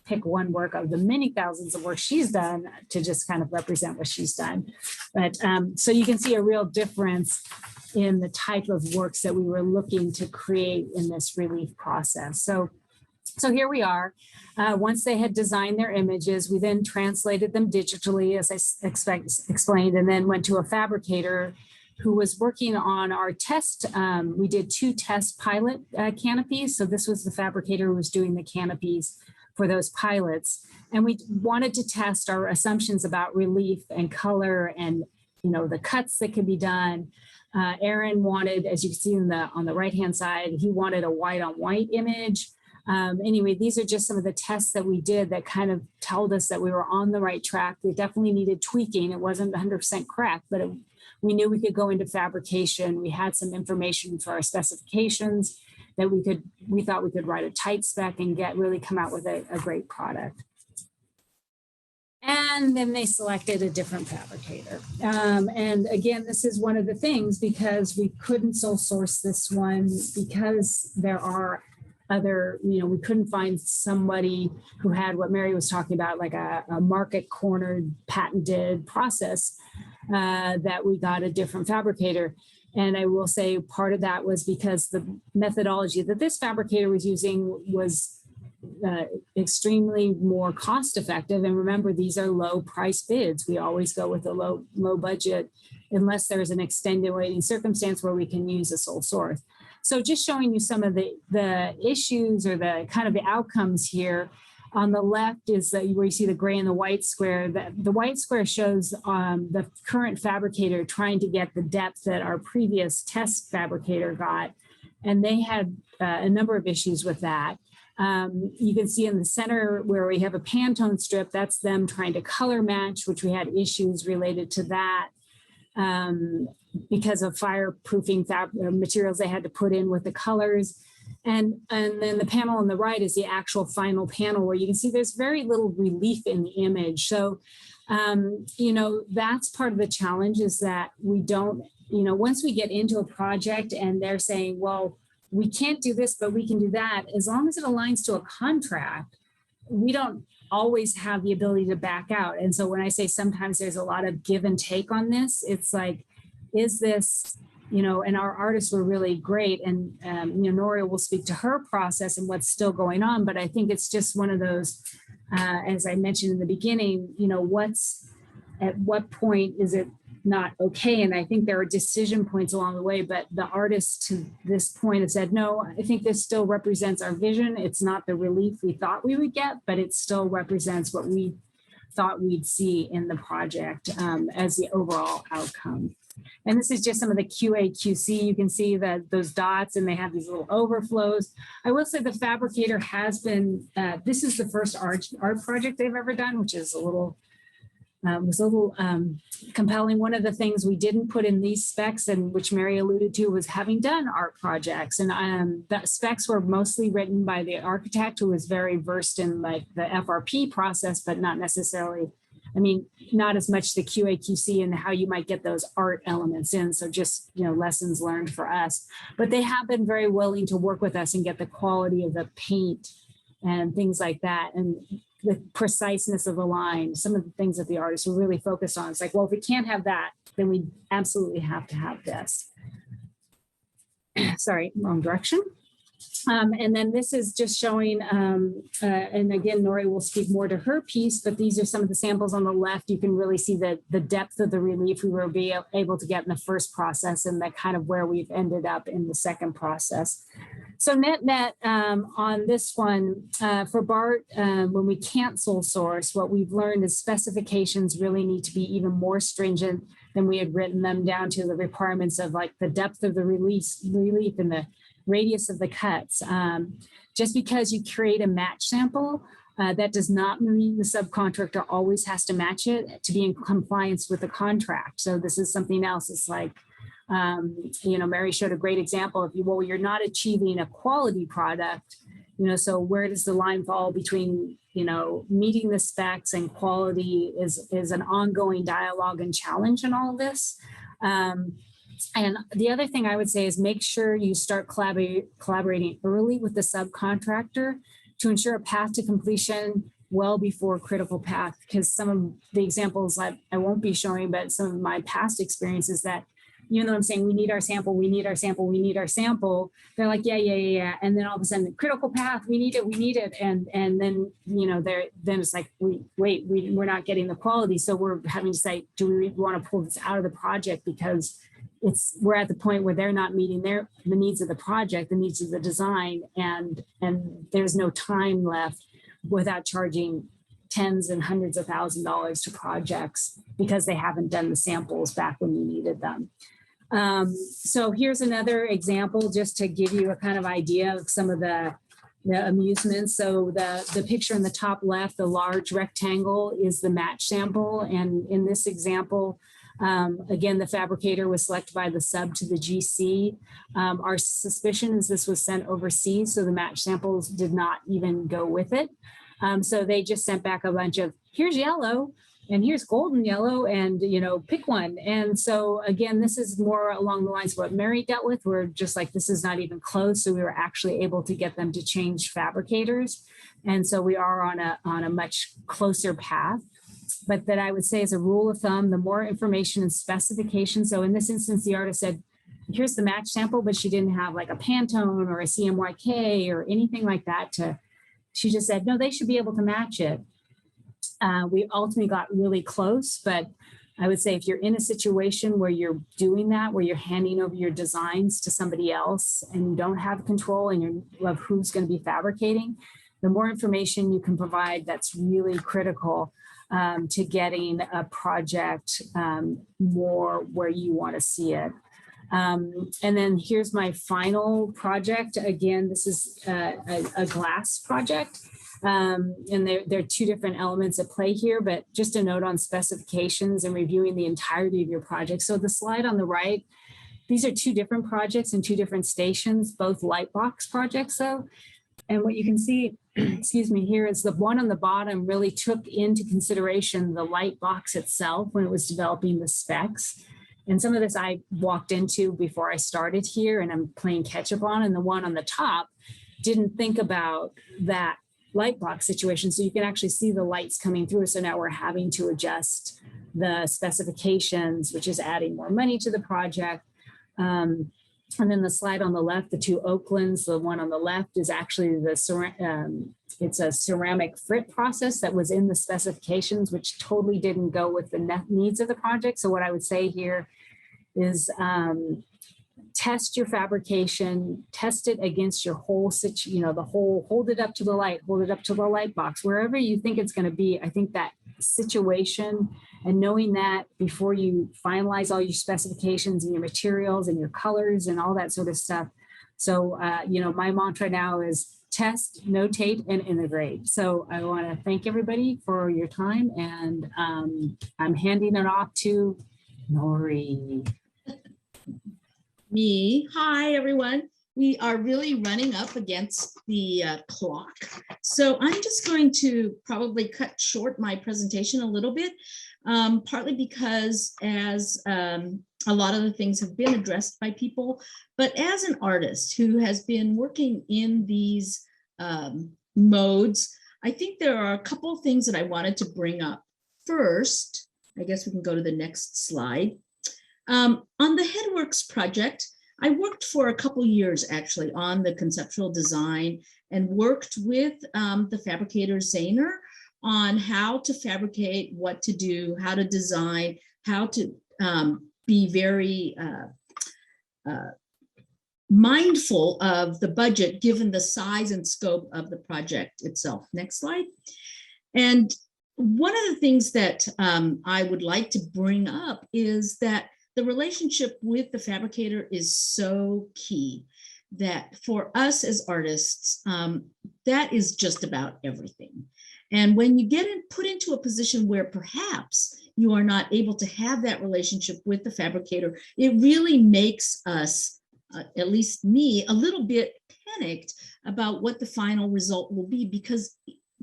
pick one work of the many thousands of work she's done to just kind of represent what she's done. But so you can see a real difference in the type of works that we were looking to create in this relief process. So here we are. Once they had designed their images, we then translated them digitally, as I explained, and then went to a fabricator who was working on our test. We did 2 test pilot canopies. So this was the fabricator who was doing the canopies for those pilots. And we wanted to test our assumptions about relief and color and, the cuts that could be done. Aaron wanted, as you can see on the right-hand side, he wanted a white on white image. Anyway, these are just some of the tests that we did that kind of told us that we were on the right track. We definitely needed tweaking. It wasn't 100% correct, but we knew we could go into fabrication. We had some information for our specifications that we thought we could write a tight spec and really come out with a great product. And then they selected a different fabricator. And again, this is one of the things, because we couldn't sole source this one because there are other, we couldn't find somebody who had what Mary was talking about, like a market cornered patented process, that we got a different fabricator. And I will say part of that was because the methodology that this fabricator was using was extremely more cost effective. And remember, these are low price bids. We always go with a low budget unless there's an extenuating circumstance where we can use a sole source. So just showing you some of the issues or the kind of the outcomes here. On the left is where you see the gray and the white square. The white square shows the current fabricator trying to get the depth that our previous test fabricator got. And they had a number of issues with that. You can see in the center where we have a Pantone strip, that's them trying to color match, which we had issues related to that because of fireproofing materials they had to put in with the colors. And then the panel on the right is the actual final panel where you can see there's very little relief in the image. So, that's part of the challenge is that we don't, once we get into a project and they're saying, well, we can't do this, but we can do that, as long as it aligns to a contract, we don't always have the ability to back out. And so when I say sometimes there's a lot of give and take on this, it's like, is this, and our artists were really great. And, Noria will speak to her process and what's still going on. But I think it's just one of those, as I mentioned in the beginning, at what point is it not okay? And I think there are decision points along the way, but the artists to this point have said, no, I think this still represents our vision. It's not the relief we thought we would get, but it still represents what we thought we'd see in the project as the overall outcome. And this is just some of the QA, QC. You can see that those dots and they have these little overflows. I will say the Fabricator has been, this is the first art project they've ever done, which is was a little compelling. One of the things we didn't put in these specs, and which Mary alluded to, was having done art projects. And the specs were mostly written by the architect who was very versed in like the FRP process, but not necessarily, not as much the QA, QC and how you might get those art elements in. So just, lessons learned for us. But they have been very willing to work with us and get the quality of the paint and things like that. And the preciseness of the line, some of the things that the artists were really focused on. It's like, well, if we can't have that, then we absolutely have to have this. Sorry, wrong direction. And then this is just showing, and again, Nori will speak more to her piece, but these are some of the samples on the left. You can really see the depth of the relief we were able to get in the first process, and that kind of where we've ended up in the second process. So net on this one, for BART, when we can't sole source, what we've learned is specifications really need to be even more stringent than we had written them down to the requirements of like the depth of the relief and the radius of the cuts. Just because you create a match sample, that does not mean the subcontractor always has to match it to be in compliance with the contract. So this is something else. It's like, Mary showed a great example of, you're not achieving a quality product, so where does the line fall between, meeting the specs and quality is an ongoing dialogue and challenge in all of this. And the other thing I would say is make sure you start collaborating early with the subcontractor to ensure a path to completion well before critical path, because some of the examples I won't be showing, but some of my past experiences that, even though I'm saying we need our sample, they're like, yeah. And then all of a sudden, the critical path, we need it. And then, then it's like, we're not getting the quality. So we're having to say, do we want to pull this out of the project because we're at the point where they're not meeting the needs of the project, the needs of the design, and there's no time left without charging tens and hundreds of $1,000s to projects because they haven't done the samples back when you needed them. So here's another example just to give you a kind of idea of some of the amusements. So the picture in the top left, the large rectangle, is the match sample. And in this example, again, the fabricator was selected by the sub to the GC. Our suspicion is this was sent overseas, so the match samples did not even go with it. So they just sent back a bunch of, here's yellow, and here's golden yellow, and pick one. And so again, this is more along the lines of what Mary dealt with. We're just like, this is not even close. So we were actually able to get them to change fabricators. And so we are on a much closer path. But that I would say as a rule of thumb, the more information and specifications. So in this instance, the artist said, here's the match sample, but she didn't have like a Pantone or a CMYK or anything like that. She just said, no, they should be able to match it. We ultimately got really close, but I would say if you're in a situation where you're doing that, where you're handing over your designs to somebody else and you don't have control and of who's going to be fabricating, the more information you can provide, that's really critical to getting a project more where you want to see it. And then here's my final project. Again, this is a glass project. And there are two different elements at play here, but just a note on specifications and reviewing the entirety of your project. So the slide on the right, these are two different projects in two different stations, both light box projects though. And what you can see, excuse me, here is the one on the bottom really took into consideration the light box itself when it was developing the specs. And some of this I walked into before I started here and I'm playing catch up on, and the one on the top didn't think about that light box situation. So you can actually see the lights coming through. So now we're having to adjust the specifications, which is adding more money to the project. And then the slide on the left, the two Oaklands, the one on the left is actually it's a ceramic frit process that was in the specifications, which totally didn't go with the needs of the project. So what I would say here is test your fabrication, test it against your whole hold it up to the light, hold it up to the light box, wherever you think it's going to be. I think that situation and knowing that before you finalize all your specifications and your materials and your colors and all that sort of stuff. So, my mantra now is test, notate, and integrate. So I want to thank everybody for your time, and I'm handing it off to Nori. Me. Hi, everyone. We are really running up against the clock. So I'm just going to probably cut short my presentation a little bit, partly because as a lot of the things have been addressed by people, but as an artist who has been working in these modes, I think there are a couple of things that I wanted to bring up. First, I guess we can go to the next slide. On the Headworks project, I worked for a couple years actually on the conceptual design and worked with the fabricator Zahner on how to fabricate, what to do, how to design, how to be very mindful of the budget given the size and scope of the project itself. Next slide. And one of the things that I would like to bring up is that the relationship with the fabricator is so key that for us as artists, that is just about everything. And when you get put into a position where perhaps you are not able to have that relationship with the fabricator, it really makes us, at least me, a little bit panicked about what the final result will be, because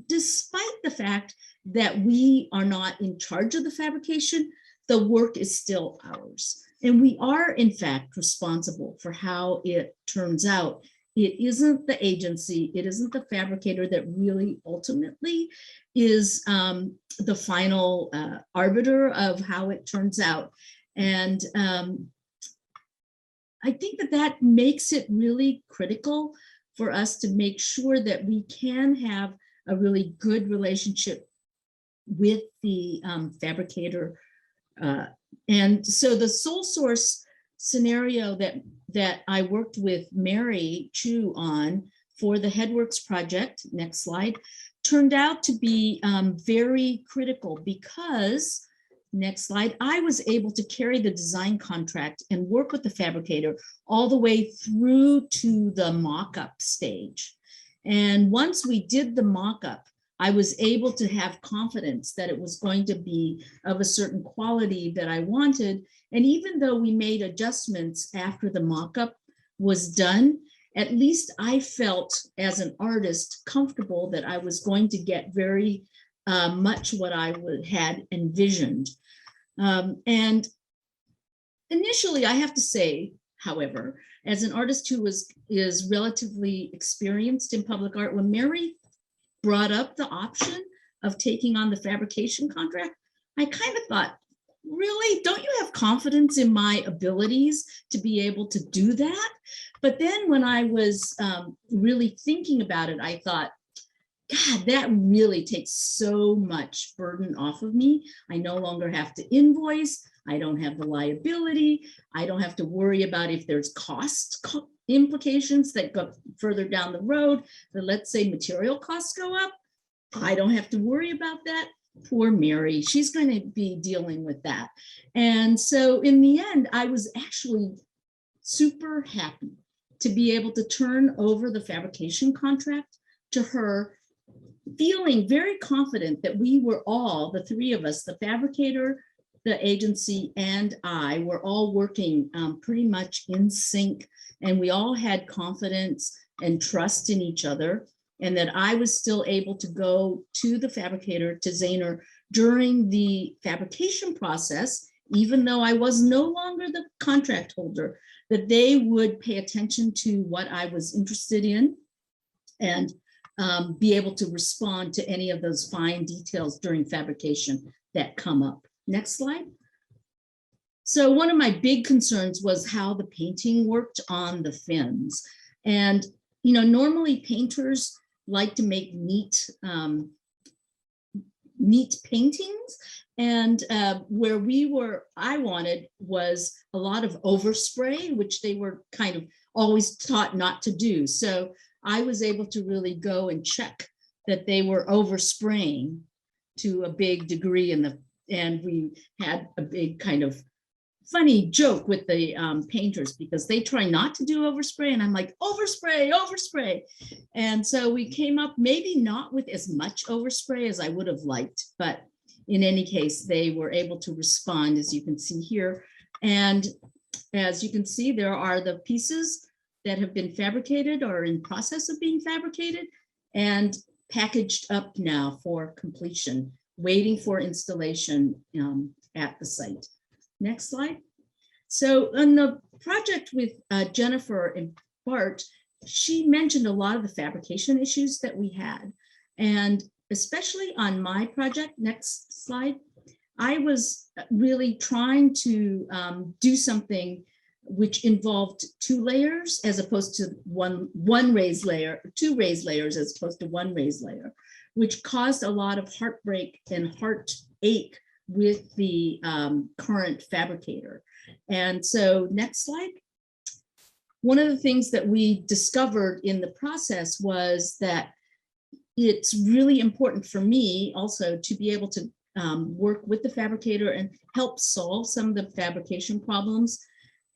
despite the fact that we are not in charge of the fabrication, the work is still ours. And we are, in fact, responsible for how it turns out. It isn't the agency, it isn't the fabricator that really ultimately is the final arbiter of how it turns out. And I think that makes it really critical for us to make sure that we can have a really good relationship with the fabricator. And so the sole source scenario that I worked with Mary Chu on for the Headworks project, next slide, turned out to be very critical because, next slide, I was able to carry the design contract and work with the fabricator all the way through to the mock-up stage. And once we did the mock-up, I was able to have confidence that it was going to be of a certain quality that I wanted. And even though we made adjustments after the mock-up was done, at least I felt as an artist comfortable that I was going to get very much what I had envisioned. And initially, I have to say, however, as an artist who is relatively experienced in public art, when Mary brought up the option of taking on the fabrication contract, I kind of thought, really, don't you have confidence in my abilities to be able to do that? But then when I was really thinking about it, I thought, God, that really takes so much burden off of me. I no longer have to invoice. I don't have the liability. I don't have to worry about if there's costs implications that go further down the road, that let's say material costs go up, I don't have to worry about that. Poor Mary, she's going to be dealing with that. And so in the end, I was actually super happy to be able to turn over the fabrication contract to her, feeling very confident that we were all, the three of us, the fabricator, the agency, and I were all working pretty much in sync, and we all had confidence and trust in each other, and that I was still able to go to the fabricator, to Zahner, during the fabrication process, even though I was no longer the contract holder, that they would pay attention to what I was interested in and be able to respond to any of those fine details during fabrication that come up. Next slide. So one of my big concerns was how the painting worked on the fins. And, you know, normally painters like to make neat paintings. And where I wanted was a lot of overspray, which they were kind of always taught not to do. So I was able to really go and check that they were overspraying to a big degree and we had a big kind of funny joke with the painters, because they try not to do overspray, and I'm like, overspray, overspray. And so we came up maybe not with as much overspray as I would have liked, but in any case, they were able to respond, as you can see here. And as you can see, there are the pieces that have been fabricated or in process of being fabricated and packaged up now for completion, waiting for installation at the site. Next slide. So on the project with Jennifer and Bart, she mentioned a lot of the fabrication issues that we had. And especially on my project, next slide, I was really trying to do something which involved 2 layers as opposed to one raised layer, 2 raised layers as opposed to 1 raised layer, which caused a lot of heartbreak and heartache with the current fabricator. And so next slide. One of the things that we discovered in the process was that it's really important for me also to be able to work with the fabricator and help solve some of the fabrication problems.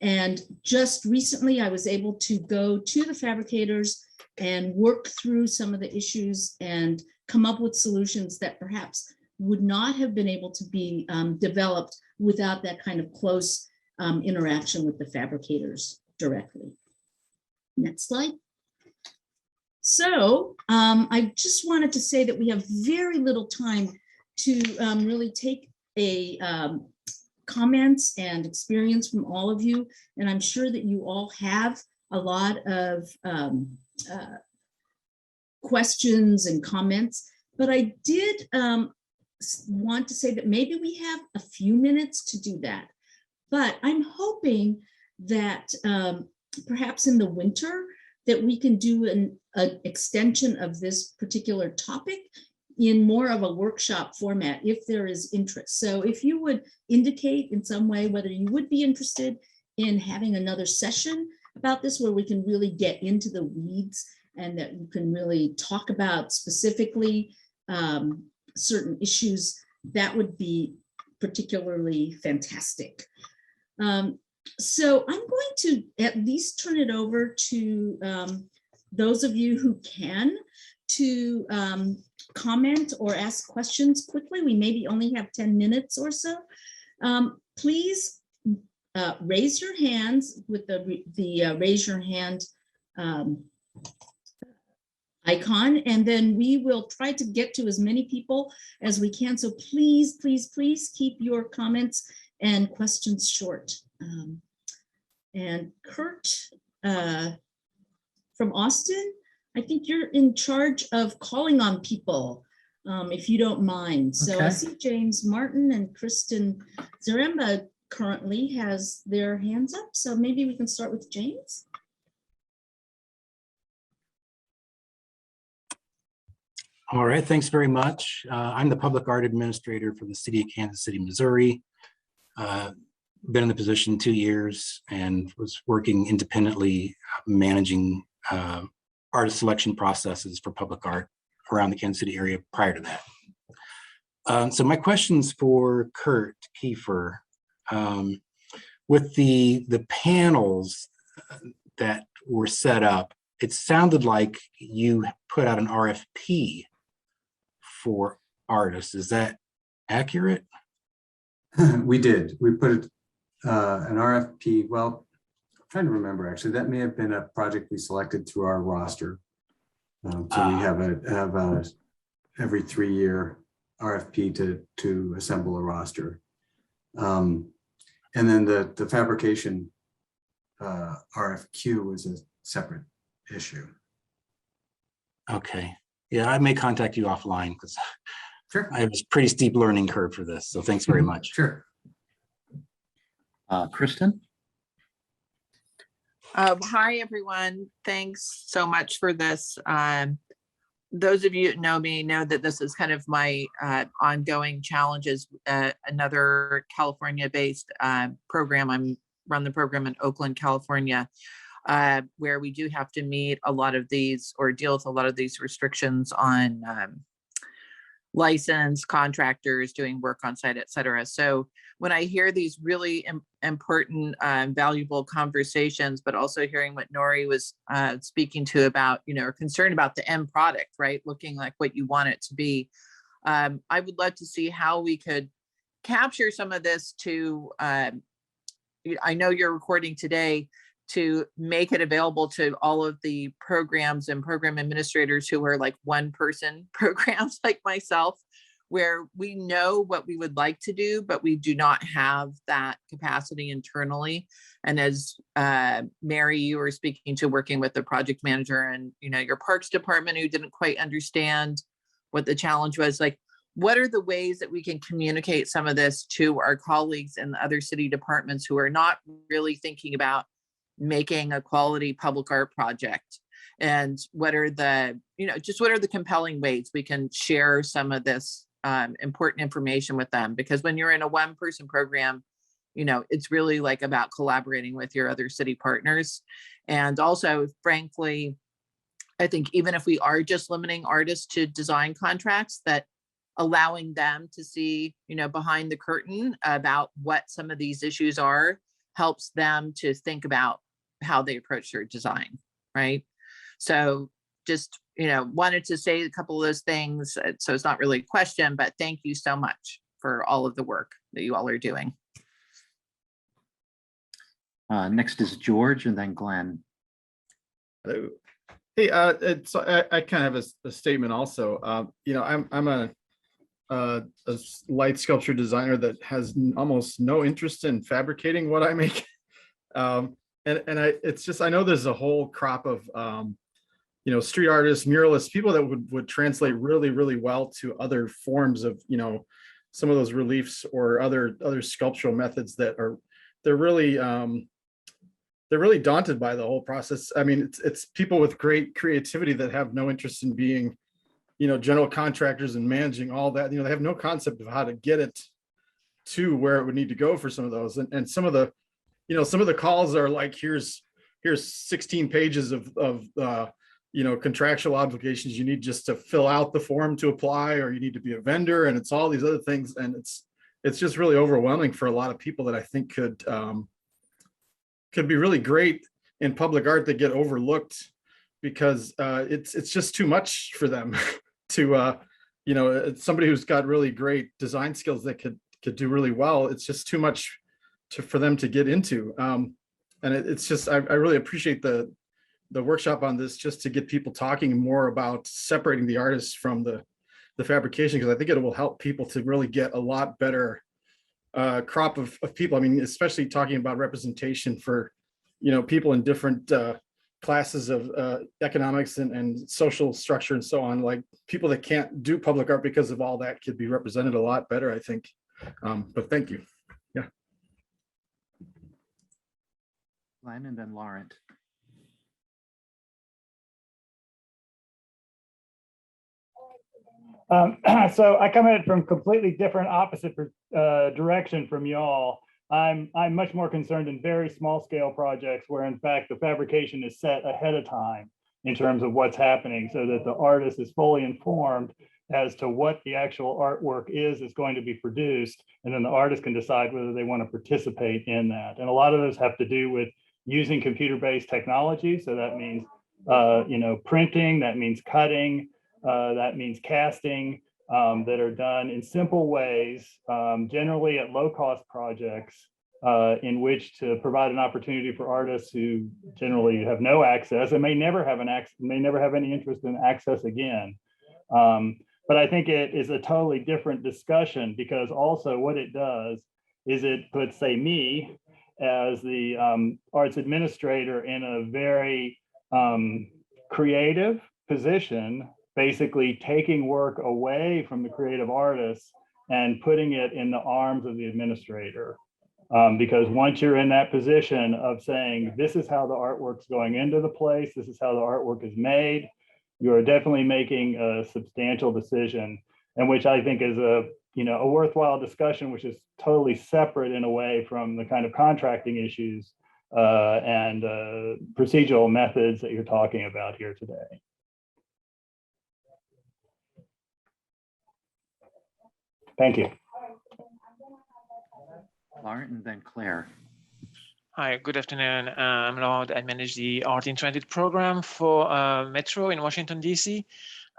And just recently I was able to go to the fabricators and work through some of the issues and come up with solutions that perhaps would not have been able to be developed without that kind of close interaction with the fabricators directly. Next slide. So I just wanted to say that we have very little time to really take a comments and experience from all of you. And I'm sure that you all have a lot of questions and comments, but I did want to say that maybe we have a few minutes to do that. But I'm hoping that perhaps in the winter that we can do an extension of this particular topic in more of a workshop format if there is interest. So if you would indicate in some way whether you would be interested in having another session about this where we can really get into the weeds and that we can really talk about specifically certain issues, that would be particularly fantastic. So I'm going to at least turn it over to those of you who can to comment or ask questions quickly. We maybe only have 10 minutes or so. Please raise your hands with the raise your hand icon, and then we will try to get to as many people as we can. So please, please, please keep your comments and questions short. And Kurt from Austin, I think you're in charge of calling on people, if you don't mind. So I see James Martin and Kristen Zaremba currently has their hands up. So maybe we can start with James. All right, thanks very much. I'm the public art administrator for the city of Kansas City, Missouri. been in the position 2 years and was working independently, managing artist selection processes for public art around the Kansas City area prior to that. So my question's for Kurt Kiefer. With the panels that were set up, it sounded like you put out an RFP for artists. Is that accurate? We did. We put an RFP. Well, I'm trying to remember, actually. That may have been a project we selected through our roster. So we have a every 3-year RFP to assemble a roster. And then the fabrication RFQ was a separate issue. Okay. Yeah, I may contact you offline because Sure. I have a pretty steep learning curve for this. So thanks very much. Sure. Kristen? Hi, everyone. Thanks so much for this. Those of you that know me know that this is kind of my ongoing challenges. Another California-based program. I run the program in Oakland, California, where we do have to meet a lot of these or deal with a lot of these restrictions on licensed contractors doing work on site, et cetera. So when I hear these really important, valuable conversations, but also hearing what Nori was speaking to about, or concerned about the end product, right? Looking like what you want it to be. I would love to see how we could capture some of this to, I know you're recording today, to make it available to all of the programs and program administrators who are like one-person programs like myself, where we know what we would like to do, but we do not have that capacity internally. And as Mary, you were speaking to working with the project manager and your parks department who didn't quite understand what the challenge was, like, what are the ways that we can communicate some of this to our colleagues in the other city departments who are not really thinking about making a quality public art project? And what are the, what are the compelling ways we can share some of this important information with them? Because when you're in a one-person program, it's really like about collaborating with your other city partners. And also, frankly, I think even if we are just limiting artists to design contracts, that allowing them to see, behind the curtain about what some of these issues are helps them to think about how they approach their design, right? So just, wanted to say a couple of those things. So it's not really a question, but thank you so much for all of the work that you all are doing. Next is George and then Glenn. Hello. Hey, I kind of have a statement also. I'm a light sculpture designer that has almost no interest in fabricating what I make. It's just, I know there's a whole crop of, street artists, muralists, people that would translate really, really well to other forms of, some of those reliefs or other sculptural methods that they're really daunted by the whole process. I mean, it's people with great creativity that have no interest in being, general contractors and managing all that. They have no concept of how to get it to where it would need to go for some of those. And some of the, some of the calls are like, here's 16 pages of contractual obligations you need just to fill out the form to apply, or you need to be a vendor, and it's all these other things. And it's just really overwhelming for a lot of people that I think could be really great in public art that get overlooked because it's just too much for them to, it's somebody who's got really great design skills that could do really well. It's just too much for them to get into. And it's just, I really appreciate the workshop on this, just to get people talking more about separating the artists from the fabrication, because I think it will help people to really get a lot better crop of people. I mean, especially talking about representation for, people in different classes of economics and social structure and so on, like people that can't do public art because of all that could be represented a lot better, I think. But thank you. Yeah. Glenn and then Laurent. So I come at it from completely different opposite direction from y'all. I'm much more concerned in very small scale projects where in fact the fabrication is set ahead of time in terms of what's happening so that the artist is fully informed as to what the actual artwork is that's going to be produced. And then the artist can decide whether they want to participate in that. And a lot of those have to do with using computer-based technology. So that means, printing, that means cutting, that means casting, that are done in simple ways, generally at low-cost projects, in which to provide an opportunity for artists who generally have no access and may never have any interest in access again. But I think it is a totally different discussion, because also what it does is it puts, say, me as the arts administrator in a very creative position, basically taking work away from the creative artists and putting it in the arms of the administrator. Because once you're in that position of saying, this is how the artwork's going into the place, this is how the artwork is made, you are definitely making a substantial decision, and which I think is a worthwhile discussion, which is totally separate in a way from the kind of contracting issues and procedural methods that you're talking about here today. Thank you. Lauren and then Claire. Hi, good afternoon. I'm Lord. I manage the Art in Transit program for Metro in Washington, D.C.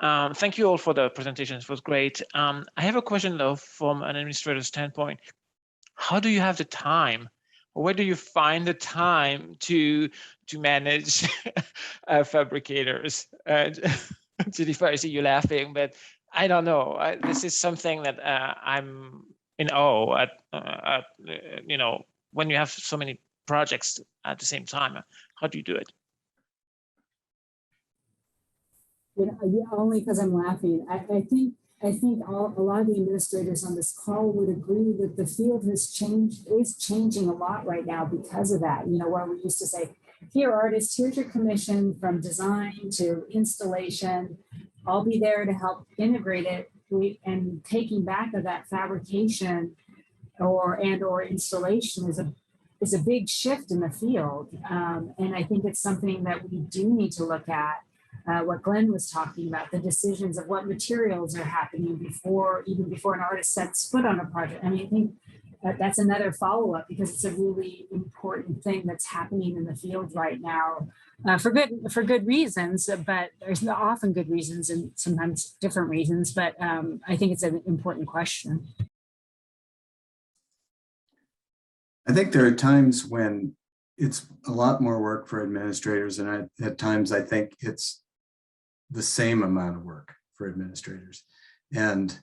Thank you all for the presentation. It was great. I have a question, though, from an administrator's standpoint. How do you have the time? Where do you find the time to manage fabricators? Jennifer, I see you laughing, but I don't know. This is something that I'm in awe at, when you have so many projects at the same time. How do you do it? Only because I'm laughing. I think a lot of the administrators on this call would agree that the field is changing a lot right now because of that. Where we used to say, here artists, here's your commission from design to installation. I'll be there to help integrate it, and taking back of that fabrication or installation is a big shift in the field. And I think it's something that we do need to look at. What Glenn was talking about, the decisions of what materials are happening even before an artist sets foot on a project. I mean, I think that's another follow-up, because it's a really important thing that's happening in the field right now, for good reasons, but there's often good reasons and sometimes different reasons. But I think it's an important question. I think there are times when it's a lot more work for administrators, and at times I think it's the same amount of work for administrators. And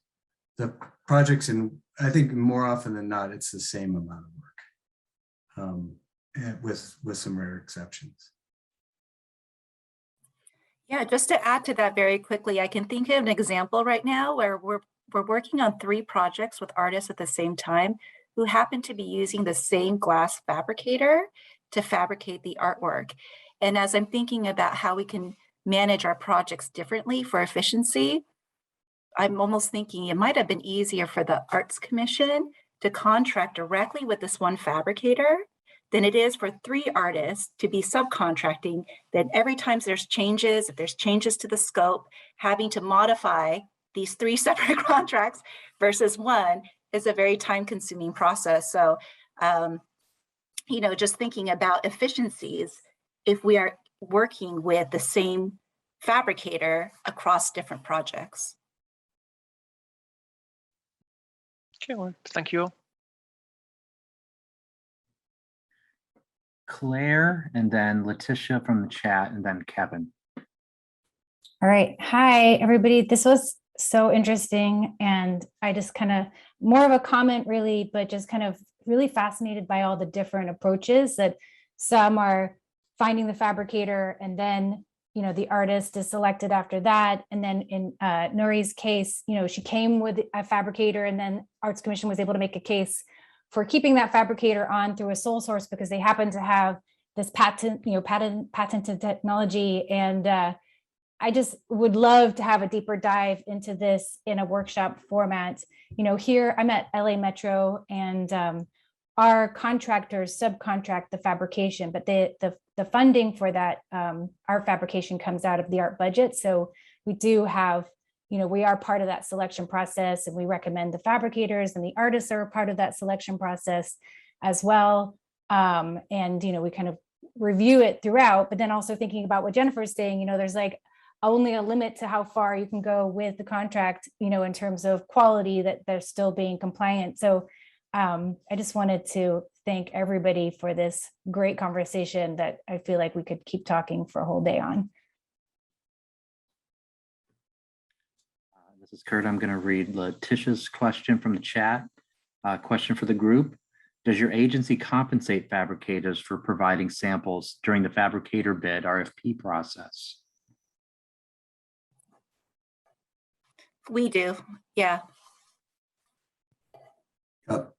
the projects, I think more often than not, it's the same amount of work, with some rare exceptions. Yeah, just to add to that very quickly, I can think of an example right now where we're working on 3 projects with artists at the same time who happen to be using the same glass fabricator to fabricate the artwork. And as I'm thinking about how we can manage our projects differently for efficiency, I'm almost thinking it might have been easier for the Arts Commission to contract directly with this one fabricator than it is for 3 artists to be subcontracting, that every time there's changes, if there's changes to the scope, having to modify these 3 separate contracts versus one is a very time-consuming process. So, just thinking about efficiencies, if we are working with the same fabricator across different projects. Okay, well, thank you. Claire, and then Letitia from the chat, and then Kevin. All right. Hi, everybody. This was so interesting. And I just kind of, more of a comment really, but just kind of really fascinated by all the different approaches that some are finding the fabricator, and then, the artist is selected after that. And then in Nuri's case, she came with a fabricator, and then Arts Commission was able to make a case for keeping that fabricator on through a sole source because they happen to have this patented technology. And I just would love to have a deeper dive into this in a workshop format. Here I'm at LA Metro, and our contractors subcontract the fabrication, but the funding for that art fabrication comes out of the art budget. So we do have, we are part of that selection process, and we recommend the fabricators, and the artists are a part of that selection process as well. And we kind of review it throughout, but then also thinking about what Jennifer's saying, there's like only a limit to how far you can go with the contract, in terms of quality, that they're still being compliant. So I just wanted to thank everybody for this great conversation that I feel like we could keep talking for a whole day on. This is Kurt. I'm going to read Letitia's question from the chat. Question for the group. Does your agency compensate fabricators for providing samples during the fabricator bid RFP process? We do, yeah.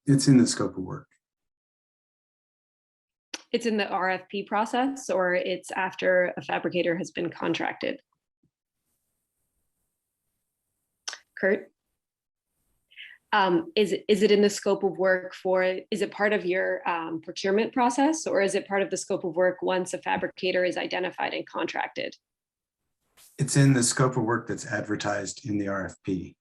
It's in the scope of work. It's in the RFP process, or it's after a fabricator has been contracted? Kurt? Is it in the scope of work is it part of your procurement process, or is it part of the scope of work once a fabricator is identified and contracted? It's in the scope of work that's advertised in the RFP,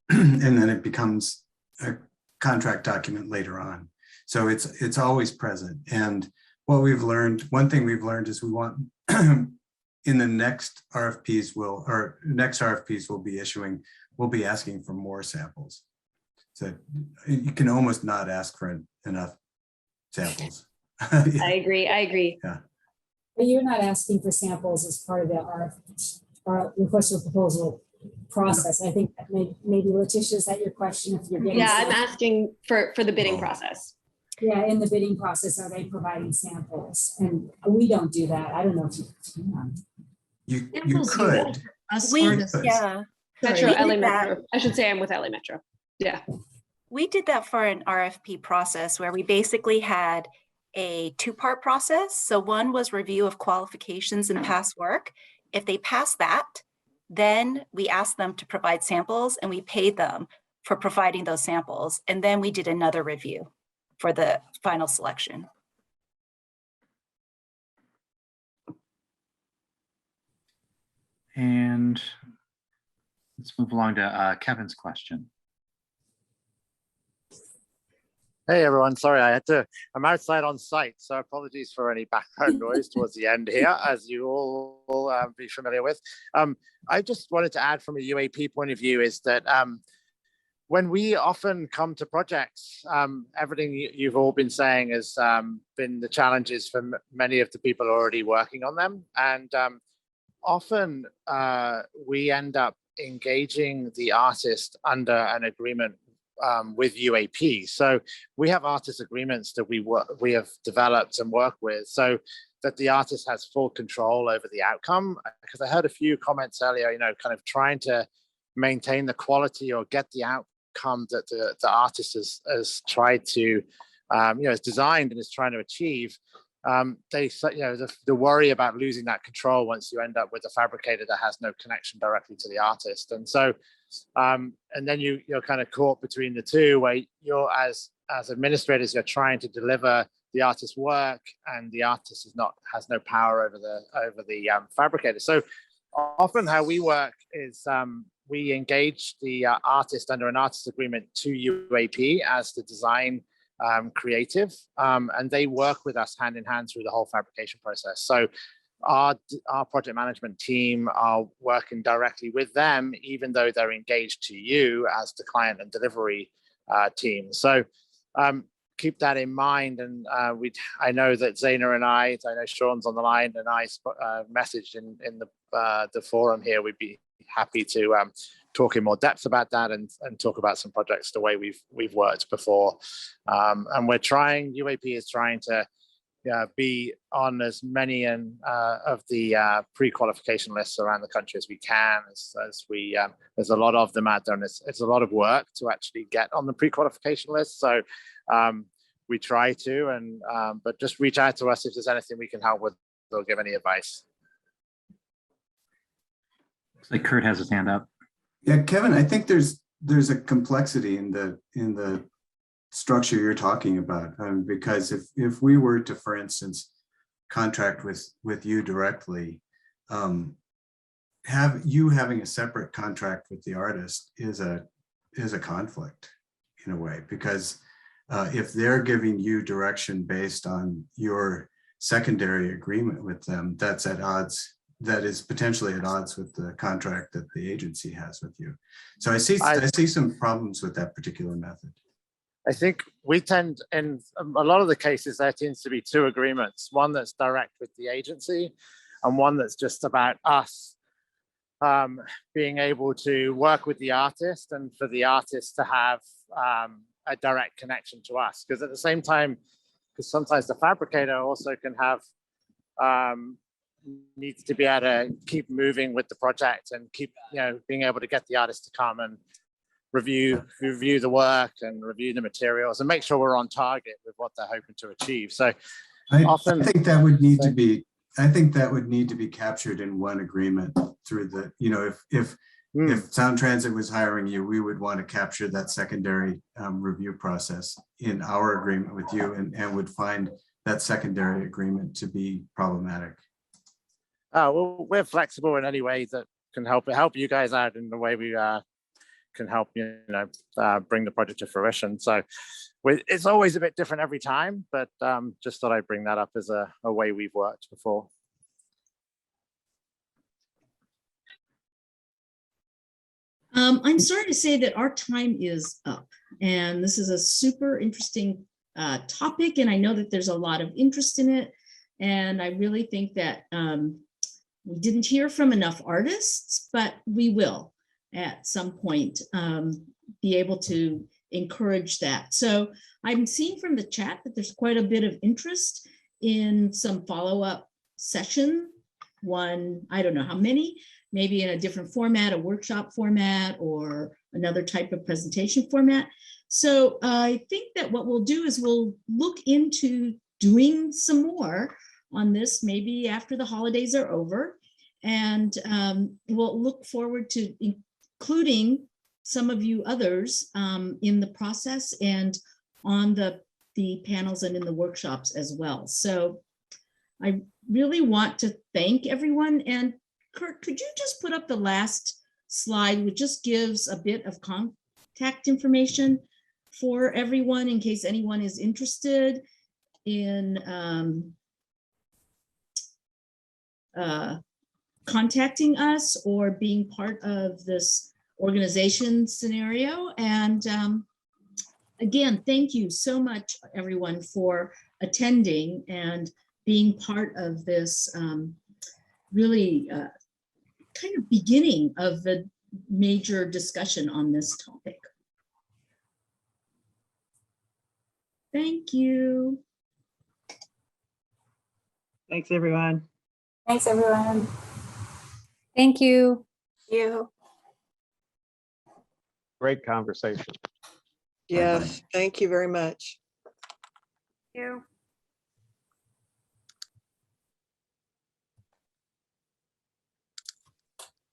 and then it becomes a contract document later on. So it's always present. And what we've learned, one thing we've learned is we want in the next RFPs we'll be issuing, we'll be asking for more samples. So you can almost not ask for enough samples. Yeah. I agree. Yeah. But you're not asking for samples as part of the RFP, or request for proposal process. I think that maybe Letitia, is that your question? If you're getting I'm asking for the bidding process. Yeah, in the bidding process, are they providing samples? And we don't do that. I don't know if you can. You could. Yeah. Metro, LA Metro. I should say I'm with LA Metro. Yeah. We did that for an RFP process where we basically had a two-part process. So one was review of qualifications and past work. If they passed that, then we asked them to provide samples, and we paid them for providing those samples. And then we did another review for the final selection. And let's move along to Kevin's question. Hey everyone, sorry, I'm outside on site, so apologies for any background noise towards the end here, as you all will be familiar with. I just wanted to add from a UAP point of view is that when we often come to projects, everything you've all been saying has been the challenges for many of the people already working on them. And often we end up engaging the artist under an agreement with UAP. So we have artist agreements that we have developed and work with, so that the artist has full control over the outcome. Because I heard a few comments earlier, kind of trying to maintain the quality or get the outcome that the artist has tried to, is designed and is trying to achieve. The worry about losing that control once you end up with a fabricator that has no connection directly to the artist. And so and then you're kind of caught between the two, where you're as administrators, you're trying to deliver the artist's work, and the artist has no power over the fabricator. So often how we work is we engage the artist under an artist agreement to UAP as the design creative, and they work with us hand in hand through the whole fabrication process. So our project management team are working directly with them, even though they're engaged to you as the client and delivery team. So keep that in mind. And I know that Zaina and I know Sean's on the line, and I messaged in the forum here. We'd be happy to talk in more depth about that and talk about some projects the way we've worked before. And UAP is trying to be on as many of the pre-qualification lists around the country as we can, as we there's a lot of them out there, and it's a lot of work to actually get on the pre-qualification list. So we try to, but just reach out to us if there's anything we can help with or give any advice. Looks like Kurt has his hand up. Yeah, Kevin, I think there's a complexity in the structure you're talking about, because if we were to, for instance, contract with you directly, having a separate contract with the artist is a conflict in a way, because if they're giving you direction based on your secondary agreement with them, that's at odds. That is potentially at odds with the contract that the agency has with you. So I see some problems with that particular method. I think we tend, in a lot of the cases, there tends to be two agreements, one that's direct with the agency and one that's just about us being able to work with the artist and for the artist to have a direct connection to us. Because at the same time, because sometimes the fabricator also can have, needs to be able to keep moving with the project and keep, being able to get the artist to come and review the work and review the materials and make sure we're on target with what they're hoping to achieve. So I think that would need to be, I think that would need to be captured in one agreement through the, if Sound Transit was hiring you, we would want to capture that secondary review process in our agreement with you, and would find that secondary agreement to be problematic. Well, we're flexible in any way that can help you guys out in the way we can help bring the project to fruition. So it's always a bit different every time, but just thought I'd bring that up as a way we've worked before. I'm sorry to say that our time is up, and this is a super interesting topic, and I know that there's a lot of interest in it, and I really think that we didn't hear from enough artists, but we will at some point be able to encourage that. So I'm seeing from the chat that there's quite a bit of interest in some follow-up session. One, I don't know how many, maybe in a different format, a workshop format, or another type of presentation format. So I think that what we'll do is we'll look into doing some more on this, maybe after the holidays are over. And we'll look forward to including some of you others in the process and on the panels and in the workshops as well. So I really want to thank everyone. And Kurt, could you just put up the last slide, which just gives a bit of contact information for everyone in case anyone is interested in contacting us or being part of this organization scenario. And again, thank you so much, everyone, for attending and being part of this really kind of beginning of the major discussion on this topic. Thank you. Thanks, everyone. Thanks, everyone. Thank you. Great conversation. Yes, thank you very much. Thank you.